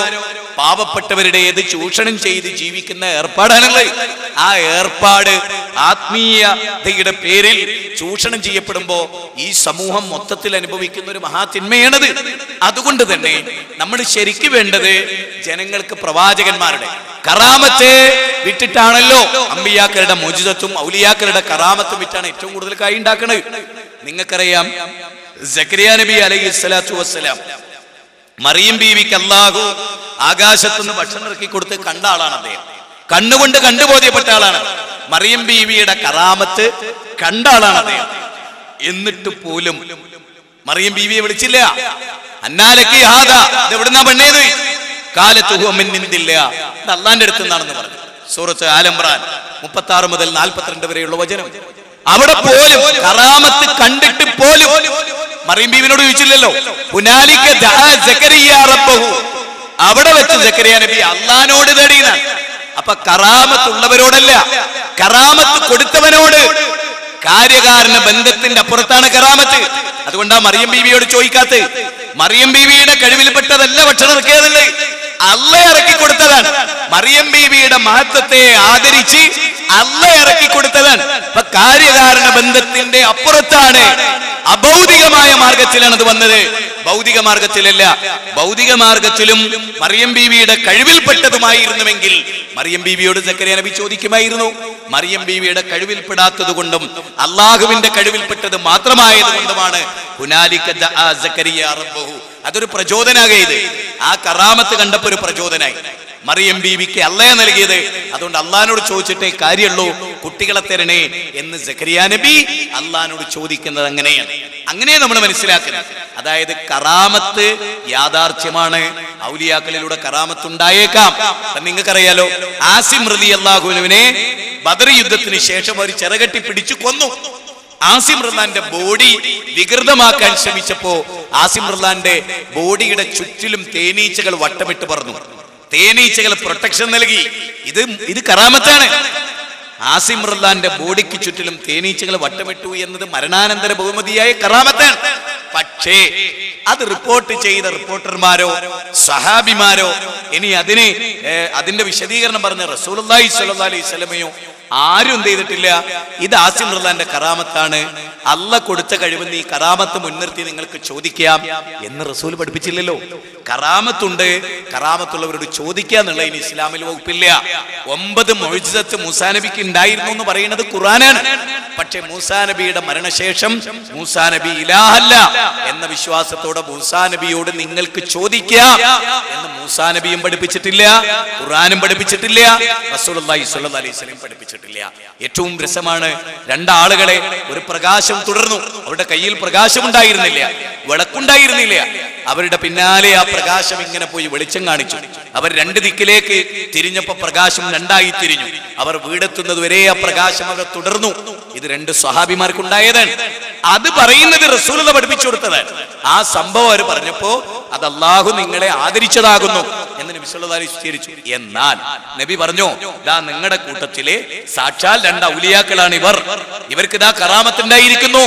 പാവപ്പെട്ടവരുടേത് ചൂഷണം ചെയ്ത് ജീവിക്കുന്ന ഏർപ്പാടാണുള്ളത്. ആ ഏർപ്പാട് ആത്മീയതയുടെ പേരിൽ ചൂഷണം ചെയ്യപ്പെടുമ്പോ ഈ സമൂഹം മൊത്തത്തിൽ അനുഭവിക്കുന്ന ഒരു മഹാതിന്മയാണത്. അതുകൊണ്ട് തന്നെ നമ്മൾ ശരിക്കും വേണ്ടത് ജനങ്ങൾക്ക് പ്രവാചകന്മാരുടെ കറാമത്തെ വിട്ടിട്ടാണല്ലോ അമ്പിയാക്കളുടെ മോചിതത്വം ഔലിയാക്കളുടെ കറാമത്തും വിറ്റാണ് ഏറ്റവും കൂടുതൽ കായ് ഉണ്ടാക്കുന്നത്. നിങ്ങൾക്കറിയാം, സക്കരിയ നബി അലൈഹിസ്സലാത്തു വസ്സലാം മറിയം ബീവിക്ക് അല്ലാഹു ആകാശത്തുനിന്ന് ഭക്ഷണം ഇറക്കി കൊടുത്ത് കണ്ട ആളാണ് അദ്ദേഹം. കണ്ണുകൊണ്ട് കണ്ടുബോധ്യപ്പെട്ട ആളാണ്. മറിയം ബീവിയുടെ കറാമത്ത് കണ്ട ആളാണ് അദ്ദേഹം. എന്നിട്ട് പോലും മറിയം ബീവിയെ വിളിച്ചില്ല. അന്നാലക്ക് ഹാദാ, ഇത് എവിടുന്നാ പെണ്ണേത്? കാലത്തുഹു മിൻ ഇൻദില്ലാ, ഇത് അല്ലാഹുവിന്റെ അടുത്ത് നിന്നാണെന്ന് പറഞ്ഞു. സൂറത്ത് ആൽ ഇംറാൻ 36 മുതൽ 42 വരെയുള്ള വചനം. അവിടെ പോലും കറാമത്ത് കണ്ടിട്ട് പോലും മറിയം ബീവിനോട് ചോദിച്ചില്ലല്ലോ. ഹുനാലിക ദഅ സക്കരിയ റബ്ബഹു, അവിടെ വെച്ച് സക്കരിയ നബി അല്ലാഹുവിനോട് തേടിയാണ്. അപ്പൊ കറാമത്തുള്ളവരോടല്ല, കറാമത്ത് കൊടുത്തവനോട്. കാര്യകാരണ ബന്ധത്തിന്റെ അപ്പുറത്താണ് കറാമത്ത്. അതുകൊണ്ടാ മറിയം ബീവിയോട് ചോദിക്കാത്തത്. മറിയം ബീവിയുടെ കഴിവിൽപ്പെട്ടതല്ല ഭക്ഷണം ഇറക്കിയതല്ലേ, അള്ളാഹ് ഇറക്കി കൊടുത്തതാണ്. മറിയം ബീവിയുടെ മഹത്വത്തെ ആദരിച്ച് അള്ളാഹ് ഇറക്കി കൊടുത്തതാണ്. അപ്പൊ കാര്യകാരണ ബന്ധത്തിന്റെ അപ്പുറത്താണ്, അഭൗതികമായ മാർഗത്തിലാണ് അത് വന്നത്, ഭൗതിക മാർഗത്തിലല്ല. ഭൗതിക മാർഗത്തിലും മറിയം ബീവിയുടെ കഴിവിൽപ്പെട്ടതുമായിരുന്നുവെങ്കിൽ മറിയം ബീവിയോട് സക്കരിയ നബി ചോദിക്കുമായിരുന്നു. മറിയം ബീവിയുടെ കഴിവിൽപ്പെടാത്തത് കൊണ്ടും അള്ളാഹുവിന്റെ കഴിവിൽപ്പെട്ടത് മാത്രമായത് കൊണ്ടുമാണ് ഹുനാലിക ദഅ സക്കരിയ റബ്ബഹു. അതൊരു പ്രചോദനാകയത്. ആ കറാമത്ത് കണ്ടപ്പോ ഒരു പ്രചോദനായി. മറിയം ബീവിക്ക് അള്ളാഹ് നൽകിയത്, അതുകൊണ്ട് അള്ളാഹിനോട് ചോദിച്ചിട്ടേ കാര്യമുള്ളൂ, കുട്ടികളെ തരണേ എന്ന് സക്കരിയ നബി അള്ളാഹിനോട് ചോദിക്കുന്നത് അങ്ങനെയാണ്. അങ്ങനെ നമ്മൾ മനസ്സിലാക്കുന്നത്. അതായത് കറാമത്ത് യാഥാർത്ഥ്യമാണ്. ഔലിയാക്കളിലൂടെ കറാമത്ത് ഉണ്ടായേക്കാം. നിങ്ങൾക്കറിയാലോ, ആസിം റളിയല്ലാഹു അൻഹുവിനെ ബദർ യുദ്ധത്തിന് ശേഷം ഒരു ചെറുകെട്ടി പിടിച്ചു കൊന്നു. ആസിം റളിന്റെ ബോഡി വികൃതമാക്കാൻ ശ്രമിച്ചപ്പോ ആസിം റളിന്റെ ബോഡിയുടെ ചുറ്റിലും തേനീച്ചകൾ വട്ടമിട്ട് പറന്നു. തേനീച്ചകൾ പ്രൊട്ടക്ഷൻ നൽകി. ഇത് കറാമത്താണ്. ആസിം റളിന്റെ ബോഡിക്ക് ചുറ്റിലും തേനീച്ചകൾ വട്ടമിട്ടു എന്നത് മരണാനന്തര ബഹുമതിയായ കറാമത്താണ്. പക്ഷേ അത് റിപ്പോർട്ട് ചെയ്ത റിപ്പോർട്ടർമാരോ സഹാബിമാരോ ഇനി അതിന്റെ വിശദീകരണം പറഞ്ഞ റസൂലുള്ളാഹി സ്വല്ലല്ലാഹു അലൈഹി വസല്ലമയോ ആരും എന്ത് ചെയ്തിട്ടില്ല. ഇത് ആസിം റളിന്റെ കറാമത്താണ്, അള്ളാഹ് കൊടുത്ത കഴിവെന്ന് ഈ കറാമത്ത് മുൻനിർത്തി നിങ്ങൾക്ക് ചോദിക്കാം എന്ന് റസൂൽ പഠിപ്പിച്ചില്ലല്ലോ. കറാമത്തുണ്ട്, കറാമത്തുള്ളവരോട് ചോദിക്കുക എന്നുള്ള ഇനി ഇസ്ലാമിൽ വകുപ്പില്ല. 9 മുഅ്ജിസത്ത് മൂസാ നബിക്ക് ഉണ്ടായിരുന്നു എന്ന് പറയുന്നത് ഖുർആനാണ്. പക്ഷെ മൂസാ നബിയുടെ മരണശേഷം മൂസാ നബി ഇലാഹല്ല എന്ന വിശ്വാസത്തോടെ മൂസാ നബിയോട് നിങ്ങൾക്ക് ചോദിക്കാം എന്ന് മൂസാ നബിയും പഠിപ്പിച്ചിട്ടില്ല, ഖുർആനും പഠിപ്പിച്ചിട്ടില്ല, റസൂലുള്ളാഹി സ്വല്ലല്ലാഹു അലൈഹി വസല്ലം പഠിപ്പിച്ചിട്ടില്ല. ഏറ്റവും രസമാണ്, രണ്ടാളുകളെ ഒരു പ്രകാശം തുടർന്നു. അവരുടെ കയ്യിൽ പ്രകാശം ഉണ്ടായിരുന്നില്ല, വിളക്കുണ്ടായിരുന്നില്ല. അവരുടെ പിന്നാലെ ആ പ്രകാശം ഇങ്ങനെ പോയി വെളിച്ചം കാണിച്ചു. അവർ 2 ദിക്കിലേക്ക് തിരിഞ്ഞപ്പോ പ്രകാശം 2ആയി തിരിഞ്ഞു. അവർ വീടെത്തുന്നത് വരെ ആ പ്രകാശം അവർ തുടർന്നു. ഇത് 2 സ്വഹാബിമാർക്കുണ്ടായതാണ്. അത് പറയുന്നത് റസൂലുള്ളാഹി പഠിപ്പിച്ചു കൊടുത്തതാണ്. ആ സംഭവം അവർ പറഞ്ഞപ്പോ അത് അല്ലാഹു നിങ്ങളെ ആദരിച്ചതാകുന്നു എന്ന് നബി സല്ലല്ലാഹു അലൈഹി വസല്ലം വിശദീകരിച്ചു. എന്നാൽ നബി പറഞ്ഞു, ദാ നിങ്ങളുടെ കൂട്ടത്തിലെ സാക്ഷാൽ 2 ഔലിയാക്കളാണ് ഇവർ, ഇവർക്ക് ദാ കറാമത്ത് ഉണ്ടായിരിക്കുന്നു.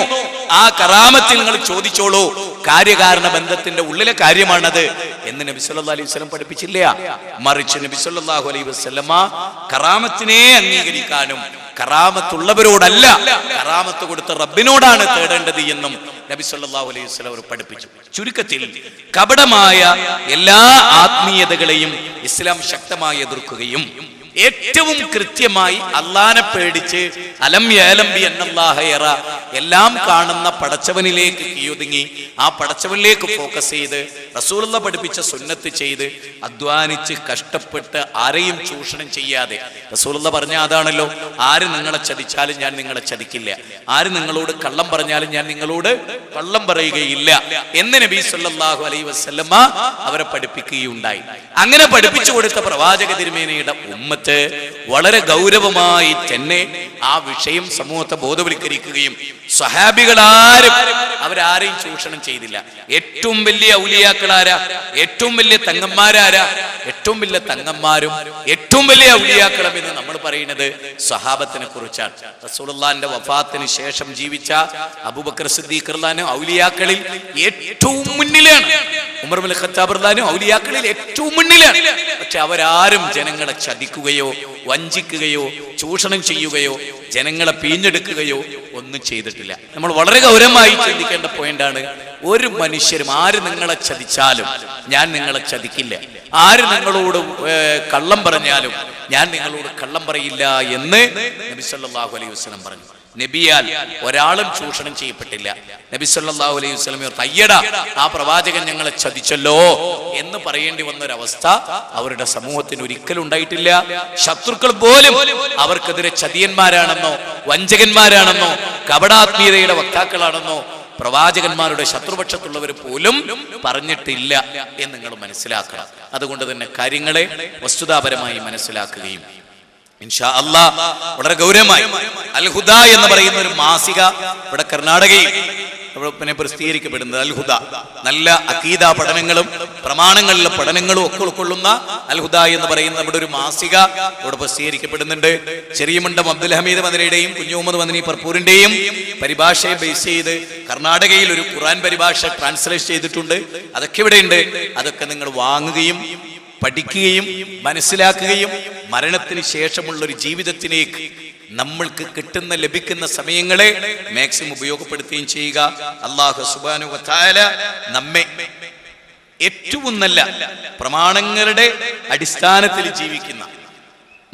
ആ കറാമത്തിൽ നിങ്ങൾ ചോദിച്ചോളൂ, കാര്യകാരണ ബന്ധത്തിന്റെ ഉള്ളിലെ കാര്യമാണത് എന്ന് നബി സല്ലല്ലാഹു അലൈഹി വസല്ലം പഠിപ്പിച്ചില്ല. മറിച്ച് നബി സല്ലല്ലാഹു അലൈഹി വസല്ലമ കറാമത്തിനെ അംഗീകരിക്കാനും കറാമത്തുള്ളവരോടല്ല, കറാമത്ത് കൊടുത്ത റബ്ബിനോടാണ് തേടേണ്ടത് എന്നും നബി സല്ലല്ലാഹു അലൈഹി വസല്ലം അവർ പഠിപ്പിച്ചു. ചുരുക്കത്തിൽ കപടമായ എല്ലാ ആത്മീയതകളെയും ഇസ്ലാം ശക്തമായി എതിർക്കുകയും ഏറ്റവും കൃത്യമായി അല്ലാഹനെ പേടിച്ച് അലം യഅലം ബി അന്നല്ലാഹ യറ, എല്ലാം കാണുന്ന പടച്ചവനിലേക്ക് കീയൊതുങ്ങി ആ പടച്ചവനിലേക്ക് ഫോക്കസ് ചെയ്ത് റസൂലുള്ളാഹി പഠിപ്പിച്ച സുന്നത്ത് ചെയ്ത് അധ്വാനിച്ച് കഷ്ടപ്പെട്ട് ആരെയും ചൂഷണം ചെയ്യാതെ, റസൂലുള്ളാഹി പറഞ്ഞ അതാണല്ലോ, ആര് നിങ്ങളെ ചതിച്ചാലും ഞാൻ നിങ്ങളെ ചതിക്കില്ല, ആര് നിങ്ങളോട് കള്ളം പറഞ്ഞാലും ഞാൻ നിങ്ങളോട് കള്ളം പറയുകയില്ല എന്ന് നബി സല്ലല്ലാഹു അലൈഹി വസല്ലമ അവരെ പഠിപ്പിക്കുകയുണ്ടായി. അങ്ങനെ പഠിപ്പിച്ചു കൊടുത്ത പ്രവാചക തിരുമേനിയുടെ ഉമ്മത്ത് വളരെ ഗൗരവമായി തന്നെ ആ വിഷയം സമൂഹത്തെ ബോധവൽക്കരിക്കുകയും സ്വഹാബികളാരും അവരാരെയും ചൂഷണം ചെയ്തില്ല. ഏറ്റവും വലിയ ഔലിയാക്കളാരാ? ഏറ്റവും വലിയ തങ്ങന്മാരാരാ? ഏറ്റവും വലിയ തങ്ങന്മാരും ഏറ്റവും വലിയ ഔലിയാക്കളും എന്ന് നമ്മൾ പറയുന്നത് സ്വഹാബത്തിനെ കുറിച്ചാണ്. റസൂലുള്ളാഹിന്റെ വഫാത്തിന് ശേഷം ജീവിച്ച അബൂബക്കർ സിദ്ദീഖ് റളിയല്ലാഹു ഔലിയാക്കളിൽ ഏറ്റവും മുന്നിലാണ്. ഉമർ ഇബ്നുൽ ഖത്താബ് റളിയല്ലാഹു ഔലിയാക്കളിൽ ഏറ്റവും മുന്നിലാണ്. പക്ഷെ അവരാരും ജനങ്ങളെ ചതിക്കുകയോ വഞ്ചിക്കുകയോ ചൂഷണം ചെയ്യുകയോ ജനങ്ങളെ പിഴിഞ്ഞെടുക്കുകയോ ഒന്നും ചെയ്തിട്ടില്ല. നമ്മൾ വളരെ ഗൗരവമായി ചിന്തിക്കേണ്ട പോയിന്റാണ്. ഒരു മനുഷ്യരും ആര് നിങ്ങളെ ചതിച്ചാലും ഞാൻ നിങ്ങളെ ചതിക്കില്ല, ആര് നിങ്ങളോട് കള്ളം പറഞ്ഞാലും ഞാൻ നിങ്ങളോട് കള്ളം പറയില്ല എന്ന് നബി സല്ലല്ലാഹു അലൈഹി വസല്ലം പറഞ്ഞു. നബിയാൽ ഒരാളും ചൂഷണം ചെയ്യപ്പെട്ടില്ല. നബി സല്ലല്ലാഹു അലൈഹി വസല്ലം തയ്യട ആ പ്രവാചകൻ ഞങ്ങളെ ചതിച്ചല്ലോ എന്ന് പറയേണ്ടി വന്നൊരവസ്ഥ അവരുടെ സമൂഹത്തിന് ഒരിക്കലും ഉണ്ടായിട്ടില്ല. ശത്രുക്കൾ പോലും അവർക്കെതിരെ ചതിയന്മാരാണെന്നോ വഞ്ചകന്മാരാണെന്നോ കപടാത്മീയതയുടെ വക്താക്കളാണെന്നോ പ്രവാചകന്മാരുടെ ശത്രുപക്ഷത്തുള്ളവർ പോലും പറഞ്ഞിട്ടില്ല എന്ന് നിങ്ങൾ മനസ്സിലാക്കണം. അതുകൊണ്ട് തന്നെ കാര്യങ്ങളെ വസ്തുതാപരമായി മനസ്സിലാക്കുകയും ഇൻഷാ അല്ലാഹ് വളരെ ഗൗരവമായി അൽ ഹുദ എന്ന് പറയുന്ന ഒരു മാസിക ഇവിടെ കർണാടകയിൽ പിന്നെ പ്രസിദ്ധീകരിക്കപ്പെടുന്നത്. അൽ ഹുദ നല്ല അഖീദ പഠനങ്ങളും പ്രമാണങ്ങളിലെ പഠനങ്ങളും ഒക്കെ ഉൾക്കൊള്ളുന്ന അൽ ഹുദ എന്ന് പറയുന്ന നമ്മുടെ ഒരു മാസിക ഇവിടെ പ്രസിദ്ധീകരിക്കപ്പെടുന്നുണ്ട്. ചെറിയമുണ്ടം അബ്ദുൽ ഹമീദ് മദനിയുടെയും കുഞ്ഞു മുഹമ്മദ് മദനി പർപ്പൂരിന്റെയും പരിഭാഷയെ ബേസ് ചെയ്ത് കർണാടകയിൽ ഒരു ഖുർആൻ പരിഭാഷ ട്രാൻസ്ലേറ്റ് ചെയ്തിട്ടുണ്ട്. അതൊക്കെ ഇവിടെ ഉണ്ട്. അതൊക്കെ നിങ്ങൾ വാങ്ങുകയും പഠിക്കുകയും മനസ്സിലാക്കുകയും മരണത്തിന് ശേഷമുള്ള ഒരു ജീവിതത്തിലേക്ക് നമ്മൾക്ക് കിട്ടുന്ന ലഭിക്കുന്ന സമയങ്ങളെ മാക്സിമം ഉപയോഗപ്പെടുത്തുകയും ചെയ്യുക. അല്ലാഹു സുബ്ഹാനഹു വ തആല നമ്മെ ഏറ്റവും നല്ല പ്രമാണങ്ങളുടെ അടിസ്ഥാനത്തിൽ ജീവിക്കുന്ന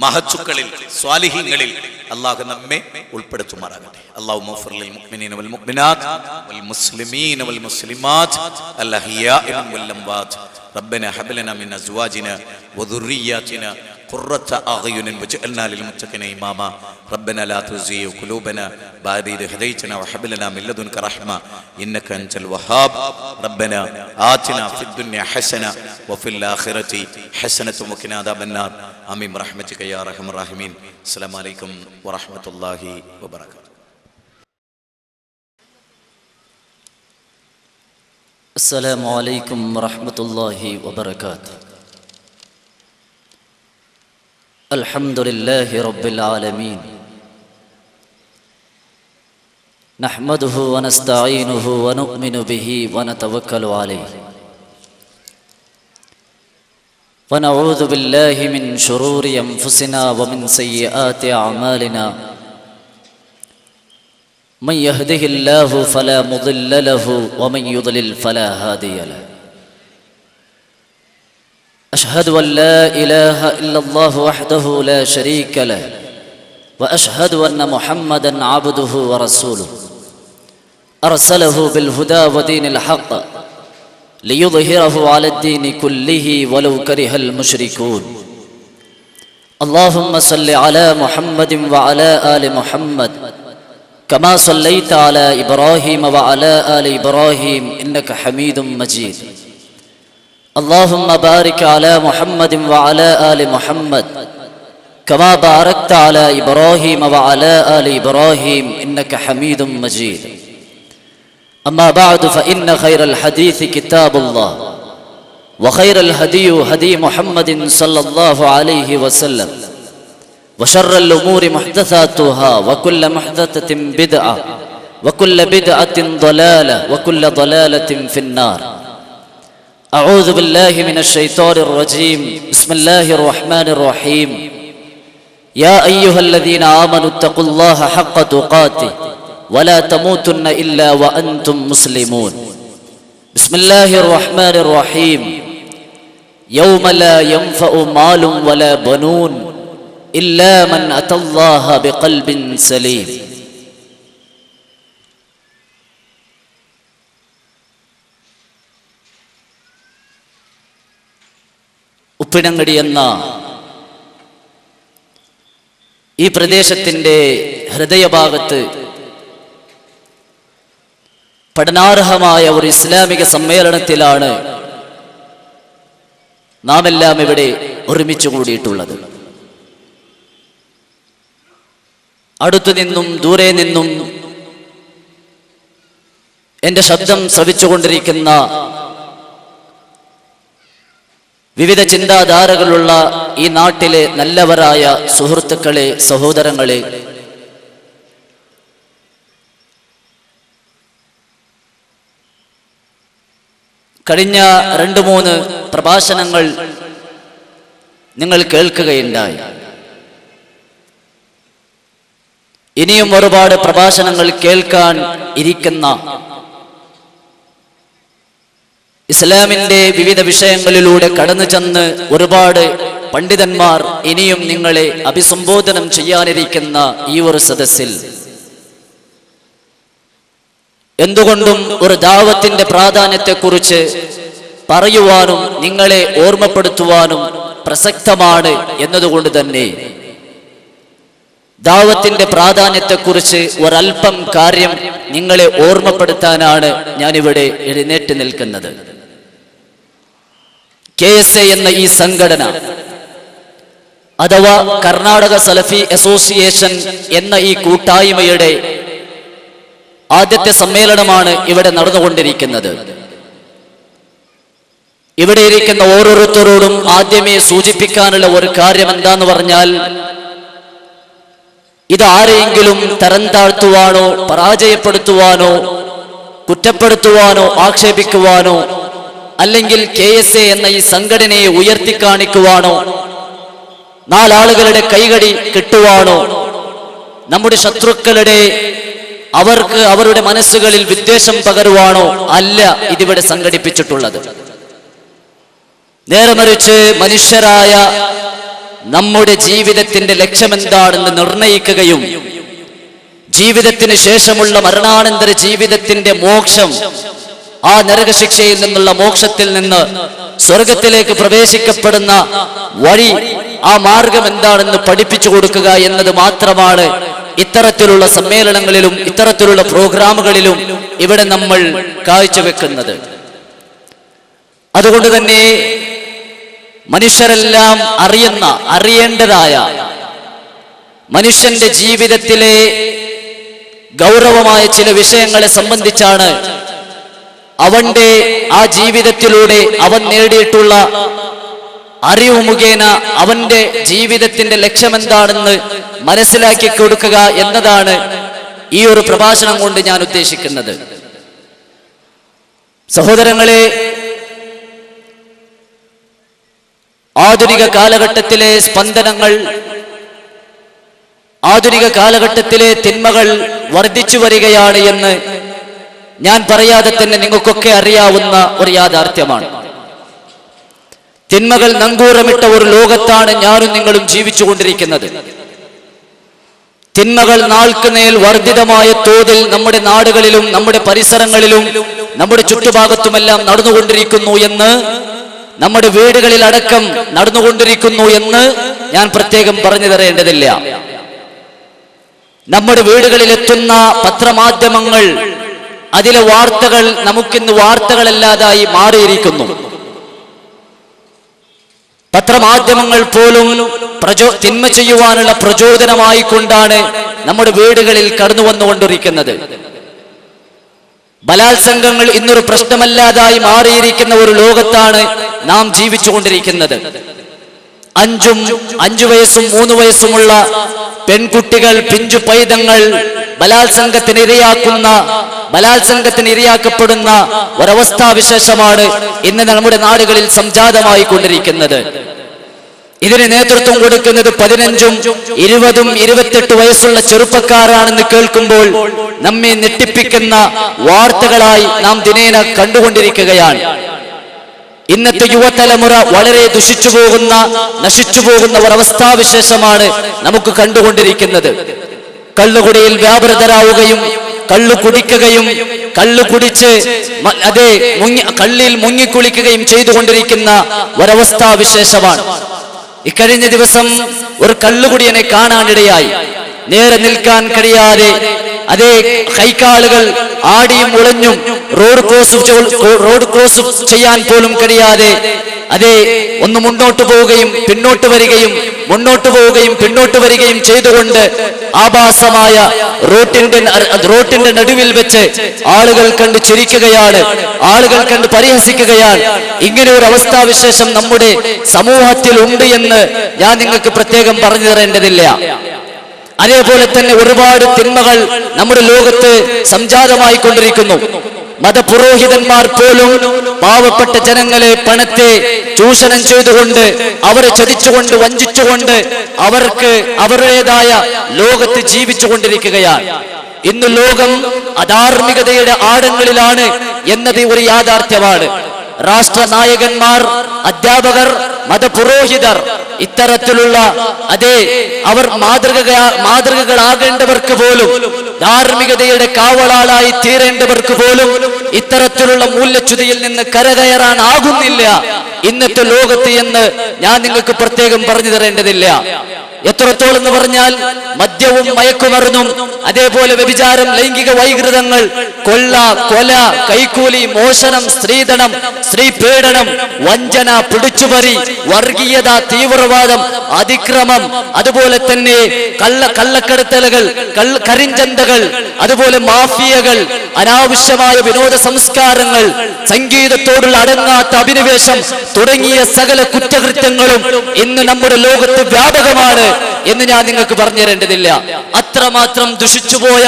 മഹത്തുക്കളിൽ സ്വാലിഹീങ്ങളിൽ അല്ലാഹു നമ്മെ ഉൾപ്പെടുത്തുമാറാകട്ടെ. അല്ലാഹുമ്മ ഗ്ഫിർ ലിൽ മുഅ്മിനീന വൽ മുഅ്മിനാത്ത് വൽ മുസ്ലിമീന വൽ മുസ്ലിമാത്ത് അൽ അഹ്യാഇ വൽ അംവാത്ത് ربنا هب لنا من ازواجنا وذرياتنا قرة اعين واجعلنا للمتقين اماما ربنا لا تزغ قلوبنا بعد إذ هديتنا وهب لنا من لدنك رحمة انك انت الوهاب ربنا آتنا في الدنيا حسنة وفي الآخرة حسنة وقنا عذاب النار آمين برحمتك يا ارحم الراحمين. السلام عليكم ورحمة الله وبركاته. السلام عليكم ورحمة الله وبركاته. الحمد لله رب العالمين نحمده ونستعينه ونؤمن به ونتوكل عليه ونعوذ بالله من شرور أنفسنا ومن سيئات أعمالنا من يهده الله فلا مضل له ومن يضلل فلا هادي له. أشهد أن لا إله إلا الله وحده لا شريك له وأشهد أن محمدا عبده ورسوله أرسله بالهدى ودين الحق ليظهره على الدين كله ولو كره المشركون. اللهم صل على محمد وعلى آل محمد كما صليت على إبراهيم وعلى آل إبراهيم إنك حميد مجيد. اللهم بارك على محمد وعلى آل محمد كما باركت على إبراهيم وعلى آل إبراهيم إنك حميد مجيد. أما بعد فإن خير الحديث كتاب الله وخير الهدي هدي محمد صلى الله عليه وسلم وشر الأمور محدثاتها وكل محدثة بدعة وكل بدعة ضلالة وكل ضلالة في النار. أعوذ بالله من الشيطان الرجيم. بسم الله الرحمن الرحيم. يا أيها الذين آمنوا اتقوا الله حق تقاته ولا تموتن إلا وأنتم مسلمون. بسم الله الرحمن الرحيم. يوم لا ينفع مال ولا بنون إلا من أتى الله بقلب سليم. ഉപ്പിനങ്ങടി എന്ന ഈ പ്രദേശത്തിൻ്റെ ഹൃദയഭാഗത്ത് പഠനാർഹമായ ഒരു ഇസ്ലാമിക സമ്മേളനത്തിലാണ് നാം എല്ലാം ഇവിടെ ഒരുമിച്ച് കൂടിയിട്ടുള്ളത്. അടുത്തു നിന്നും ദൂരെ നിന്നും എൻ്റെ ശബ്ദം ശ്രവിച്ചുകൊണ്ടിരിക്കുന്ന വിവിധ ചിന്താധാരകളുള്ള ഈ നാട്ടിലെ നല്ലവരായ സുഹൃത്തുക്കളെ, സഹോദരങ്ങളെ, കഴിഞ്ഞ 2-3 പ്രഭാഷണങ്ങൾ നിങ്ങൾ കേൾക്കുകയുണ്ടായി. ഇനിയും ഒരുപാട് പ്രഭാഷണങ്ങൾ കേൾക്കാൻ ഇരിക്കുന്ന ഇസ്ലാമിന്റെ വിവിധ വിഷയങ്ങളിലൂടെ കടന്നു ചെന്ന് ഒരുപാട് പണ്ഡിതന്മാർ ഇനിയും നിങ്ങളെ അഭിസംബോധനം ചെയ്യാനിരിക്കുന്ന ഈ ഒരു സദസ്സിൽ എന്തുകൊണ്ടും ഒരു ദാവത്തിന്റെ പ്രാധാന്യത്തെക്കുറിച്ച് പറയുവാനും നിങ്ങളെ ഓർമ്മപ്പെടുത്തുവാനും പ്രസക്തമാണ് എന്നതുകൊണ്ട് തന്നെ ദാവത്തിന്റെ പ്രാധാന്യത്തെക്കുറിച്ച് ഒരൽപ്പം കാര്യം നിങ്ങളെ ഓർമ്മപ്പെടുത്താനാണ് ഞാനിവിടെ എഴുന്നേറ്റ് നിൽക്കുന്നത്. KSA എന്ന ഈ സംഘടന അഥവാ കർണാടക സലഫി അസോസിയേഷൻ എന്ന ഈ കൂട്ടായ്മയുടെ ആദ്യത്തെ സമ്മേളനമാണ് ഇവിടെ നടന്നുകൊണ്ടിരിക്കുന്നത്. ഇവിടെ ഇരിക്കുന്ന ഓരോരുത്തരോടും ആദ്യമേ സൂചിപ്പിക്കാനുള്ള ഒരു കാര്യം എന്താന്ന് പറഞ്ഞാൽ, ഇത് ആരെയെങ്കിലും തരം താഴ്ത്തുവാനോ പരാജയപ്പെടുത്തുവാനോ കുറ്റപ്പെടുത്തുവാനോ ആക്ഷേപിക്കുവാനോ അല്ലെങ്കിൽ KSA എന്ന ഈ സംഘടനയെ ഉയർത്തിക്കാണിക്കുവാനോ 4 ആളുകളുടെ കൈകടി കിട്ടുവാനോ നമ്മുടെ ശത്രുക്കളുടെ അവർക്ക് അവരുടെ മനസ്സുകളിൽ വിദ്വേഷം പകരുവാനോ അല്ല ഇതിവിടെ സംഘടിപ്പിച്ചിട്ടുള്ളത്. നേരെ മറിച്ച് മനുഷ്യരായ നമ്മുടെ ജീവിതത്തിന്റെ ലക്ഷ്യമെന്താണെന്ന് നിർണയിക്കുകയും ജീവിതത്തിന് ശേഷമുള്ള മരണാനന്തര ജീവിതത്തിന്റെ മോക്ഷം, ആ നരകശിക്ഷയിൽ നിന്നുള്ള മോക്ഷത്തിൽ നിന്ന് സ്വർഗത്തിലേക്ക് പ്രവേശിക്കപ്പെടുന്ന വഴി, ആ മാർഗം എന്താണെന്ന് പഠിപ്പിച്ചു കൊടുക്കുക എന്നത് മാത്രമാണ് ഇത്തരത്തിലുള്ള സമ്മേളനങ്ങളിലും ഇത്തരത്തിലുള്ള പ്രോഗ്രാമുകളിലും ഇവിടെ നമ്മൾ കാഴ്ചവെക്കുന്നത്. അതുകൊണ്ട് തന്നെ മനുഷ്യരെല്ലാം അറിയേണ്ടതായ മനുഷ്യന്റെ ജീവിതത്തിലെ ഗൗരവമായ ചില വിഷയങ്ങളെ സംബന്ധിച്ചാണ് അവന്റെ ആ ജീവിതത്തിലൂടെ അവൻ നേടിയിട്ടുള്ള അറിവ് മുഖേന അവന്റെ ജീവിതത്തിന്റെ ലക്ഷ്യമെന്താണെന്ന് മനസ്സിലാക്കി കൊടുക്കുക എന്നതാണ് ഈ ഒരു പ്രഭാഷണം കൊണ്ട് ഞാൻ ഉദ്ദേശിക്കുന്നത്. സഹോദരങ്ങളെ, ആധുനിക കാലഘട്ടത്തിലെ സ്പന്ദനങ്ങൾ, ആധുനിക കാലഘട്ടത്തിലെ തിന്മകൾ വർദ്ധിച്ചു വരികയാണ് എന്ന് ഞാൻ പറയാതെ തന്നെ നിങ്ങൾക്കൊക്കെ അറിയാവുന്ന ഒരു യാഥാർത്ഥ്യമാണ്. തിന്മകൾ നങ്കൂരമിട്ട ഒരു ലോകത്താണ് ഞാനും നിങ്ങളും ജീവിച്ചുകൊണ്ടിരിക്കുന്നത്. തിന്മകൾ നാൾക്കുനേൽ വർദ്ധിതമായ തോതിൽ നമ്മുടെ നാടുകളിലും നമ്മുടെ പരിസരങ്ങളിലും നമ്മുടെ ചുറ്റുഭാഗത്തുമെല്ലാം നടന്നുകൊണ്ടിരിക്കുന്നു എന്ന്, നമ്മുടെ വീടുകളിൽ അടക്കം നടന്നുകൊണ്ടിരിക്കുന്നു എന്ന് ഞാൻ പ്രത്യേകം പറഞ്ഞു തരേണ്ടതില്ല. നമ്മുടെ വീടുകളിൽ എത്തുന്ന പത്രമാധ്യമങ്ങൾ, അതിലെ വാർത്തകൾ നമുക്കിന്ന് വാർത്തകളല്ലാതായി മാറിയിരിക്കുന്നു. പത്രമാധ്യമങ്ങൾ പോലും തിന്മ ചെയ്യുവാനുള്ള പ്രചോദനമായി കൊണ്ടാണ് നമ്മുടെ വീടുകളിൽ കടന്നു വന്നുകൊണ്ടിരിക്കുന്നത്. ബലാത്സംഗങ്ങൾ ഇന്നൊരു പ്രശ്നമല്ലാതായി മാറിയിരിക്കുന്ന ഒരു ലോകത്താണ് നാം ജീവിച്ചുകൊണ്ടിരിക്കുന്നത്. 5 വയസ്സും 3 വയസ്സുമുള്ള പെൺകുട്ടികൾ, പിഞ്ചു പൈതങ്ങൾ ബലാത്സംഗത്തിന് ഇരയാക്കപ്പെടുന്ന ഒരവസ്ഥാവിശേഷമാണ് ഇന്ന് നമ്മുടെ നാടുകളിൽ സംജാതമായി കൊണ്ടിരിക്കുന്നത്. ഇതിന് നേതൃത്വം കൊടുക്കുന്നത് 15, 20, 28 വയസ്സുള്ള ചെറുപ്പക്കാരാണെന്ന് കേൾക്കുമ്പോൾ നമ്മെ ഞെട്ടിപ്പിക്കുന്ന വാർത്തകളായി നാം ദിനേന കണ്ടുകൊണ്ടിരിക്കുകയാണ്. ഇന്നത്തെ യുവതലമുറ വളരെ നശിച്ചു പോകുന്ന ഒരവസ്ഥാവിശേഷമാണ് നമുക്ക് കണ്ടുകൊണ്ടിരിക്കുന്നത്. കള്ളുകുടിയിൽ വ്യാപൃതരാവുകയും കള്ളു കുടിക്കുകയും കള്ളു കുടിച്ച് കള്ളിൽ മുങ്ങിക്കുളിക്കുകയും ചെയ്തുകൊണ്ടിരിക്കുന്ന ഒരവസ്ഥാവിശേഷമാണ്. ഇക്കഴിഞ്ഞ ദിവസം ഒരു കള്ളുകുടിയനെ കാണാനിടയായി. നേരെ നിൽക്കാൻ കഴിയാതെ അതേ കൈക്കാലുകൾ ആടിയും ഉളഞ്ഞും റോഡ് ക്രോസ് ചെയ്യാൻ പോലും കഴിയാതെ അതെ ഒന്ന് മുന്നോട്ട് പോവുകയും പിന്നോട്ട് വരികയും മുന്നോട്ട് പോവുകയും പിന്നോട്ട് വരികയും ചെയ്തുകൊണ്ട് ആഭാസമായ റോട്ടിന്റെ നടുവിൽ വെച്ച് ആളുകൾ കണ്ട് ചിരിക്കുകയാണ്, ആളുകൾ കണ്ട് പരിഹസിക്കുകയാണ്. ഇങ്ങനെ ഒരു അവസ്ഥാവിശേഷം നമ്മുടെ സമൂഹത്തിൽ ഉണ്ട് എന്ന് ഞാൻ നിങ്ങൾക്ക് പ്രത്യേകം പറഞ്ഞു തരേണ്ടതില്ല. അതേപോലെ തന്നെ ഒരുപാട് തിന്മകൾ നമ്മുടെ ലോകത്ത് സംജാതമായി കൊണ്ടിരിക്കുന്നു. മതപുരോഹിതന്മാർ പോലും പാവപ്പെട്ട ജനങ്ങളെ, പണത്തെ ചൂഷണം ചെയ്തുകൊണ്ട്, അവരെ ചതിച്ചുകൊണ്ട്, വഞ്ചിച്ചുകൊണ്ട് അവർക്ക് അവരുടേതായ ലോകത്ത് ജീവിച്ചു കൊണ്ടിരിക്കുകയാണ്. ഇന്ന് ലോകം അധാർമികതയുടെ ആഴങ്ങളിലാണ് എന്നത് ഒരു യാഥാർത്ഥ്യമാണ്. രാഷ്ട്ര നായകന്മാർ, അധ്യാപകർ, മതപുരോഹിതർ ഇത്തരത്തിലുള്ള അവർ മാതൃകകളാകേണ്ടവർക്ക് പോലും, ധാർമ്മികതയുടെ കാവലാളായി തീരേണ്ടവർക്ക് പോലും ഇത്തരത്തിലുള്ള മൂല്യച്യുതിയിൽ നിന്ന് കരകയറാൻ ആകുന്നില്ല ഇന്നത്തെ ലോകത്ത് എന്ന് ഞാൻ നിങ്ങൾക്ക് പ്രത്യേകം പറഞ്ഞു തരേണ്ടതില്ല. എത്രത്തോളം എന്ന് പറഞ്ഞാൽ മദ്യവും മയക്കുമരുന്നും, അതേപോലെ വ്യഭിചാരം, ലൈംഗിക വൈകൃതങ്ങൾ, കൊള്ള, കൊല, കൈക്കൂലി, മോഷണം, സ്ത്രീധനം, സ്ത്രീപീഡനം, വഞ്ചന, പിടിച്ചുപറി, വർഗീയത, തീവ്രവാദം, അതിക്രമം, അതുപോലെ തന്നെ കള്ളക്കടത്തലുകൾ, കരിഞ്ചന്തകൾ, അതുപോലെ മാഫിയകൾ, അനാവശ്യമായ വിനോദ സംസ്കാരങ്ങൾ, സംഗീതത്തോടുള്ള അടങ്ങാത്ത അഭിനിവേശം തുടങ്ങിയ സകല കുറ്റകൃത്യങ്ങളും ഇന്ന് നമ്മുടെ ലോകത്ത് വ്യാപകമാണ് എന്ന് ഞാൻ നിങ്ങൾക്ക് പറഞ്ഞു തരേണ്ടതില്ല. അത്രമാത്രം ദുഷിച്ചുപോയ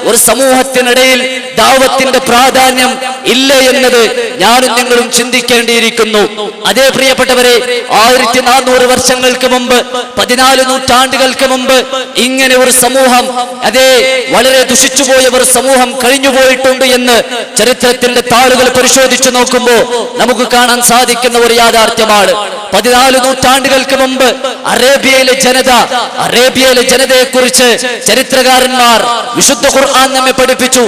ഒരു സമൂഹത്തിനിടയിൽ ദാവത്തിന്റെ പ്രാധാന്യം ഇല്ല എന്നത് ഞാനും നിങ്ങളും ചിന്തിക്കേണ്ടിയിരിക്കുന്നു. അതേ പ്രിയപ്പെട്ടവരെ, 1400 വർഷങ്ങൾക്ക് മുമ്പ്, 14 നൂറ്റാണ്ടുകൾക്ക് മുമ്പ് ഇങ്ങനെ ഒരു സമൂഹം, വളരെ ദുഷിച്ചുപോയ ഒരു സമൂഹം കഴിഞ്ഞുപോയിട്ടുണ്ട് എന്ന് ചരിത്രത്തിന്റെ താളുകൾ പരിശോധിച്ചു നോക്കുമ്പോൾ നമുക്ക് കാണാൻ സാധിക്കുന്ന ഒരു യാഥാർത്ഥ്യമാണ്. 14 നൂറ്റാണ്ടുകൾക്ക് മുമ്പ് അറേബ്യയിലെ ജനതയെ കുറിച്ച് ചരിത്രകാരന്മാർ, വിശുദ്ധ ഖുർആൻ നമ്മെ പഠിപ്പിച്ചു.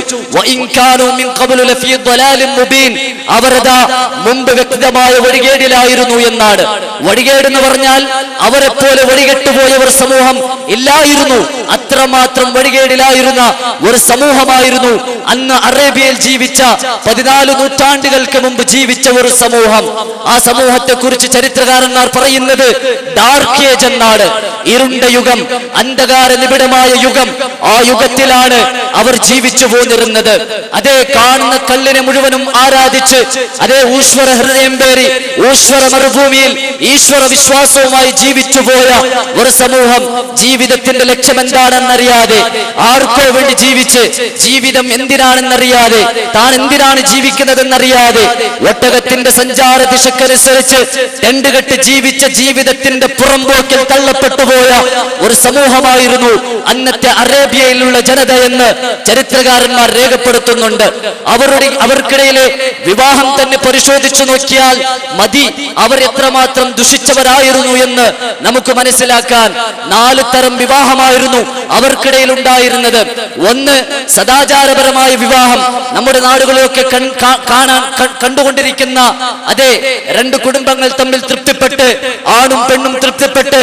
അവരതാ മുമ്പ് വ്യക്തമായ വഴികേടിലായിരുന്നു എന്നാണ്. വഴികേട് എന്ന് പറഞ്ഞാൽ അവരെ പോലെ വഴികെട്ടുപോയ ഒരു സമൂഹം ഇല്ലായിരുന്നു. അത്രമാത്രം വഴികേടിലായിരുന്ന ഒരു സമൂഹമായിരുന്നു അന്ന് അറേബ്യയിൽ ജീവിച്ച 14 നൂറ്റാണ്ടുകൾക്ക് മുമ്പ് ജീവിച്ച ഒരു സമൂഹം. ആ സമൂഹത്തെ കുറിച്ച് ചരിത്രകാരന്മാർ പറയുന്നത് ഡാർക്ക് ഏജ് എന്നാണ്. ഇരുണ്ട യുഗം, അന്ധകാര നിബിഡമായ യുഗം. ആ യുഗത്തിലാണ് അവർ ജീവിച്ചു പോന്നിരുന്നത്. കാണുന്ന കല്ലിനെ മുഴുവനും ആരാധിച്ച്, ഈശ്വര ഹൃദയം പേറി ഈശ്വര മരുഭൂമിയിൽ ഈശ്വര വിശ്വാസവുമായി ജീവിച്ചു പോയ ഒരു സമൂഹം ജീവിതത്തിന്റെ ലക്ഷ്യം എന്താണെന്നറിയാതെ, ആർക്കോ വേണ്ടി ജീവിച്ച് ജീവിതം എന്തിനാണെന്നറിയാതെ, താൻ എന്തിനാണ് ജീവിക്കുന്നതെന്നറിയാതെ, ഒട്ടകത്തിന്റെ സഞ്ചാര ദിശക്കനുസരിച്ച് ടെണ്ടുകെട്ട് ജീവിച്ച ജീവിതത്തിന്റെ പുറമ്പോക്കിൽ തള്ളപ്പെട്ടു പോയ ഒരു സമൂഹമായിരുന്നു അന്നത്തെ അറേബ്യയിലുള്ള ജനത എന്ന് ചരിത്രകാരന്മാർ രേഖപ്പെടുത്തുന്നുണ്ട്. അവർക്കിടയിലെ വിവാഹം തന്നെ പരിശോധിച്ചു നോക്കിയാൽ മതി അവർ എത്രമാത്രം ദുഷിച്ചവരായിരുന്നു എന്ന് നമുക്ക് മനസ്സിലാക്കാൻ. 4 തരം വിവാഹമായിരുന്നു അവർക്കിടയിൽ ഉണ്ടായിരുന്നത്. ഒന്ന്, സദാചാരപരമായ വിവാഹം. നമ്മുടെ നാടുകളിലൊക്കെ കണ്ടുകൊണ്ടിരിക്കുന്ന 2 കുടുംബങ്ങൾ തമ്മിൽ തൃപ്തിപ്പെട്ട്, ആണും പെണ്ണും തൃപ്തിപ്പെട്ട്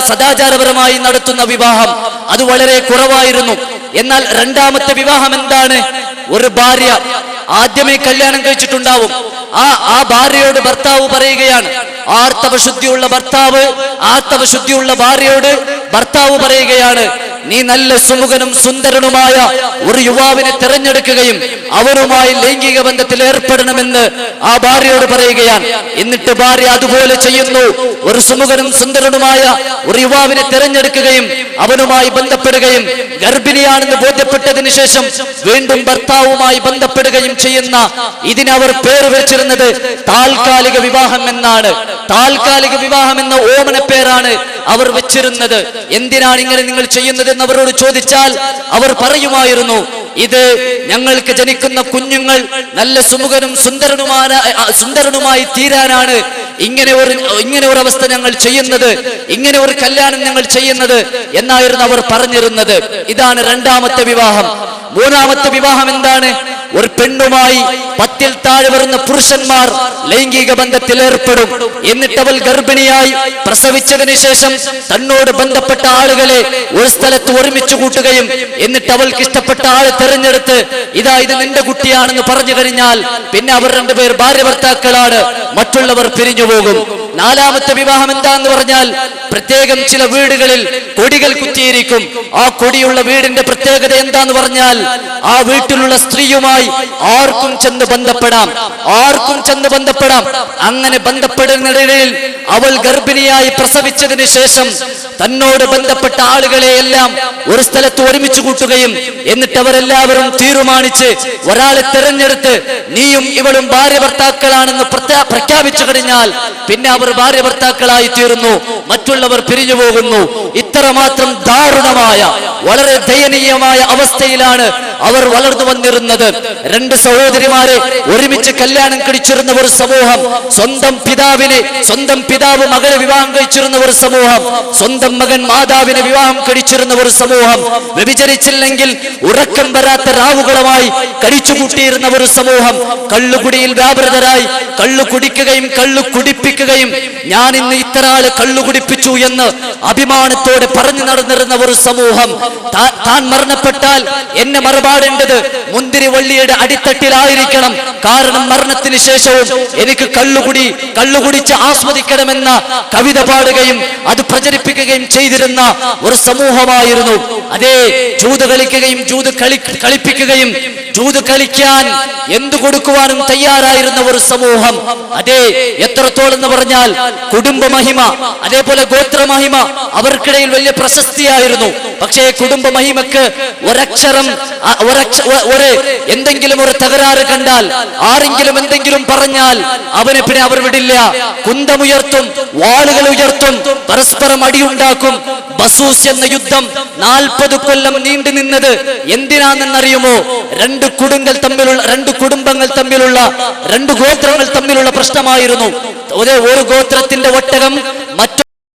സദാചാരപരമായി നടത്തുന്ന വിവാഹം അത് വളരെ കുറവായിരുന്നു. എന്നാൽ രണ്ടാമത്തെ വിവാഹം എന്താണ്? ഒരു ഭാര്യ ആദ്യമേ കല്യാണം കഴിച്ചിട്ടുണ്ടാവും. ആ ഭാര്യയോട് ഭർത്താവ് പറയുകയാണ്, ആർത്തവശുദ്ധിയുള്ള ഭാര്യയോട് ഭർത്താവ് പറയുകയാണ്, നീ നല്ല സുമുഖനും സുന്ദരനുമായ ഒരു യുവാവിനെ തിരഞ്ഞെടുക്കുകയും അവരുമായി ലൈംഗിക ബന്ധത്തിൽ ഏർപ്പെടണമെന്ന് ആ ഭാര്യയോട് പറയുകയാണ്. എന്നിട്ട് ഭാര്യ അതുപോലെ ചെയ്യുന്നു. ഒരു സുമുഖനും സുന്ദരനുമായ ഒരു യുവാവിനെ തിരഞ്ഞെടുക്കുകയും അവനുമായി ബന്ധപ്പെടുകയും ഗർഭിണിയാണെന്ന് ബോധ്യപ്പെട്ടതിന് ശേഷം വീണ്ടും ഭർത്താവുമായി ബന്ധപ്പെടുകയും ചെയ്യുന്ന ഇതിനവർ പേര് വെച്ചിരുന്നത് താൽക്കാലിക വിവാഹം എന്നാണ്. താൽക്കാലിക വിവാഹം എന്ന ഓമന പേരാണ് അവർ വെച്ചിരുന്നത്. എന്തിനാണ് ഇങ്ങനെ നിങ്ങൾ ചെയ്യുന്നത് എന്ന് അവരോട് ചോദിച്ചാൽ അവർ പറയുമായിരുന്നു, ഇത് ഞങ്ങൾക്ക് ജനിക്കുന്ന കുഞ്ഞുങ്ങൾ നല്ല സുമുഖനും സുന്ദരനുമായി തീരാനാണ് ഇങ്ങനെ ഒരു അവസ്ഥ ഞങ്ങൾ ചെയ്യുന്നത്, ഇങ്ങനെ ഒരു കല്യാണം ഞങ്ങൾ ചെയ്യുന്നത് എന്നായിരുന്നു അവർ പറഞ്ഞിരുന്നത്. ഇതാണ് രണ്ടാമത്തെ വിവാഹം. മൂന്നാമത്തെ വിവാഹം എന്താണ്? ഒരു പെണ്ണുമായി 10-ൽ താഴെ വരുന്ന പുരുഷന്മാർ ലൈംഗിക ബന്ധത്തിൽ ഏർപ്പെടും. എന്നിട്ട് അവൾ ഗർഭിണിയായി പ്രസവിച്ചതിന് ശേഷം തന്നോട് ബന്ധപ്പെട്ട ആളുകളെ ഒരു സ്ഥലത്ത് ഒരുമിച്ച് കൂട്ടുകയും എന്നിട്ട് അവൾക്ക് ഇഷ്ടപ്പെട്ട ആളെ തെരഞ്ഞെടുത്ത് ഇത് നിന്റെ കുട്ടിയാണെന്ന് പറഞ്ഞു കഴിഞ്ഞാൽ പിന്നെ അവർ രണ്ടുപേർ ഭാര്യ ഭർത്താക്കളാണ്, മറ്റുള്ളവർ പിരിഞ്ഞു പോകും. 4ാമത്തെ വിവാഹം എന്താന്ന് പറഞ്ഞാൽ പ്രത്യേകം ചില വീടുകളിൽ കൊടികൾ കുത്തിയിരിക്കും. ആ കൊടിയുള്ള വീടിന്റെ പ്രത്യേകത എന്താന്ന് പറഞ്ഞാൽ ആ വീട്ടിലുള്ള സ്ത്രീയുമായി ആർക്കും ചെന്ന് ബന്ധപ്പെടാം. അങ്ങനെ ബന്ധപ്പെടുന്നതിനിടയിൽ അവൾ ഗർഭിണിയായി പ്രസവിച്ചതിന് ശേഷം തന്നോട് ബന്ധപ്പെട്ട ആളുകളെയെല്ലാം ഒരു സ്ഥലത്ത് ഒരുമിച്ച് കൂട്ടുകയും എന്നിട്ട് അവരെല്ലാവരും തീരുമാനിച്ച് ഒരാളെ തെരഞ്ഞെടുത്ത് നീയും ഇവളും ഭാര്യ ഭർത്താക്കളാണെന്ന് പ്രഖ്യാപിച്ചു കഴിഞ്ഞാൽ പിന്നെ അവർ ഭാര്യ ഭർത്താക്കളായി തീരുന്നു, മറ്റുള്ളവർ പിരിഞ്ഞു പോകുന്നു. ഇത്രമാത്രം ദാരുണമായ വളരെ ദയനീയമായ അവസ്ഥയിലാണ് അവർ വളർന്നു വന്നിരുന്നത്. 2 സഹോദരിമാരെ ഒരുമിച്ച് കല്യാണം കഴിച്ചിരുന്ന ഒരു സമൂഹം, സ്വന്തം പിതാവ് മകളെ വിവാഹം കഴിച്ചിരുന്ന ഒരു സമൂഹം, സ്വന്തം മകൻ മാതാവിനെ വിവാഹം കഴിച്ചിരുന്ന ഒരു സമൂഹം, വ്യഭിചരിച്ചില്ലെങ്കിൽ ഉറക്കം വരാത്ത രാവുകളുമായി കഴിച്ചുകൂട്ടിയിരുന്ന ഒരു സമൂഹം, കള്ളുകുടിയിൽ വ്യാപൃതരായി കള്ളു കുടിക്കുകയും കള്ളു കുടിപ്പിക്കുകയും ഞാൻ ഇന്ന് ഇത്ര ആളെ കള്ളു കുടിപ്പിച്ചു എന്ന് അഭിമാനത്തോടെ പറഞ്ഞു നടന്നിരുന്ന ഒരു സമൂഹം. താൻ മരണപ്പെട്ടാൽ എന്നെ മറപാടേണ്ടത് മുന്തിരിവള്ളിയുടെ അടിത്തട്ടിലായിരിക്കണം, കാരണം മരണത്തിന് ശേഷവും എനിക്ക് കള്ളുകുടിച്ച് ആസ്വദിക്കണമെന്ന കവിത പാടുകയും അത് പ്രചരിപ്പിക്കുകയും ചെയ്തിരുന്ന ഒരു സമൂഹമായിരുന്നു. അതേ, ജൂത് കളിക്കുകയും കളിപ്പിക്കുകയും ജൂത് കളിക്കാൻ എന്തു കൊടുക്കുവാനും തയ്യാറായിരുന്ന ഒരു സമൂഹം. അതേ, എത്രത്തോളം എന്ന് പറഞ്ഞാൽ കുടുംബ മഹിമ, അതേപോലെ ഗോത്രമഹിമ അവർക്കിടയിൽ വലിയ പ്രശസ്തിയായിരുന്നു. പക്ഷേ കുടുംബ മഹിമക്ക് എന്തെങ്കിലും ഒരു തകരാറ് കണ്ടാൽ, ആരെങ്കിലും എന്തെങ്കിലും പറഞ്ഞാൽ അവനെ പിന്നെ അവർ വിടില്ല. കുന്തമുയർത്തും, വാളുകൾ ഉയർത്തും, പരസ്പരം അടിയുണ്ടാക്കും. ബസൂസ് എന്ന യുദ്ധം 40 കൊല്ലം നീണ്ടു നിന്നത് എന്തിനാണെന്നറിയുമോ? 2 കുടുംബങ്ങൾ തമ്മിലുള്ള 2 ഗോത്രങ്ങൾ തമ്മിലുള്ള പ്രശ്നമായിരുന്നു. ഒരു ഗോത്രത്തിന്റെ ഒട്ടകം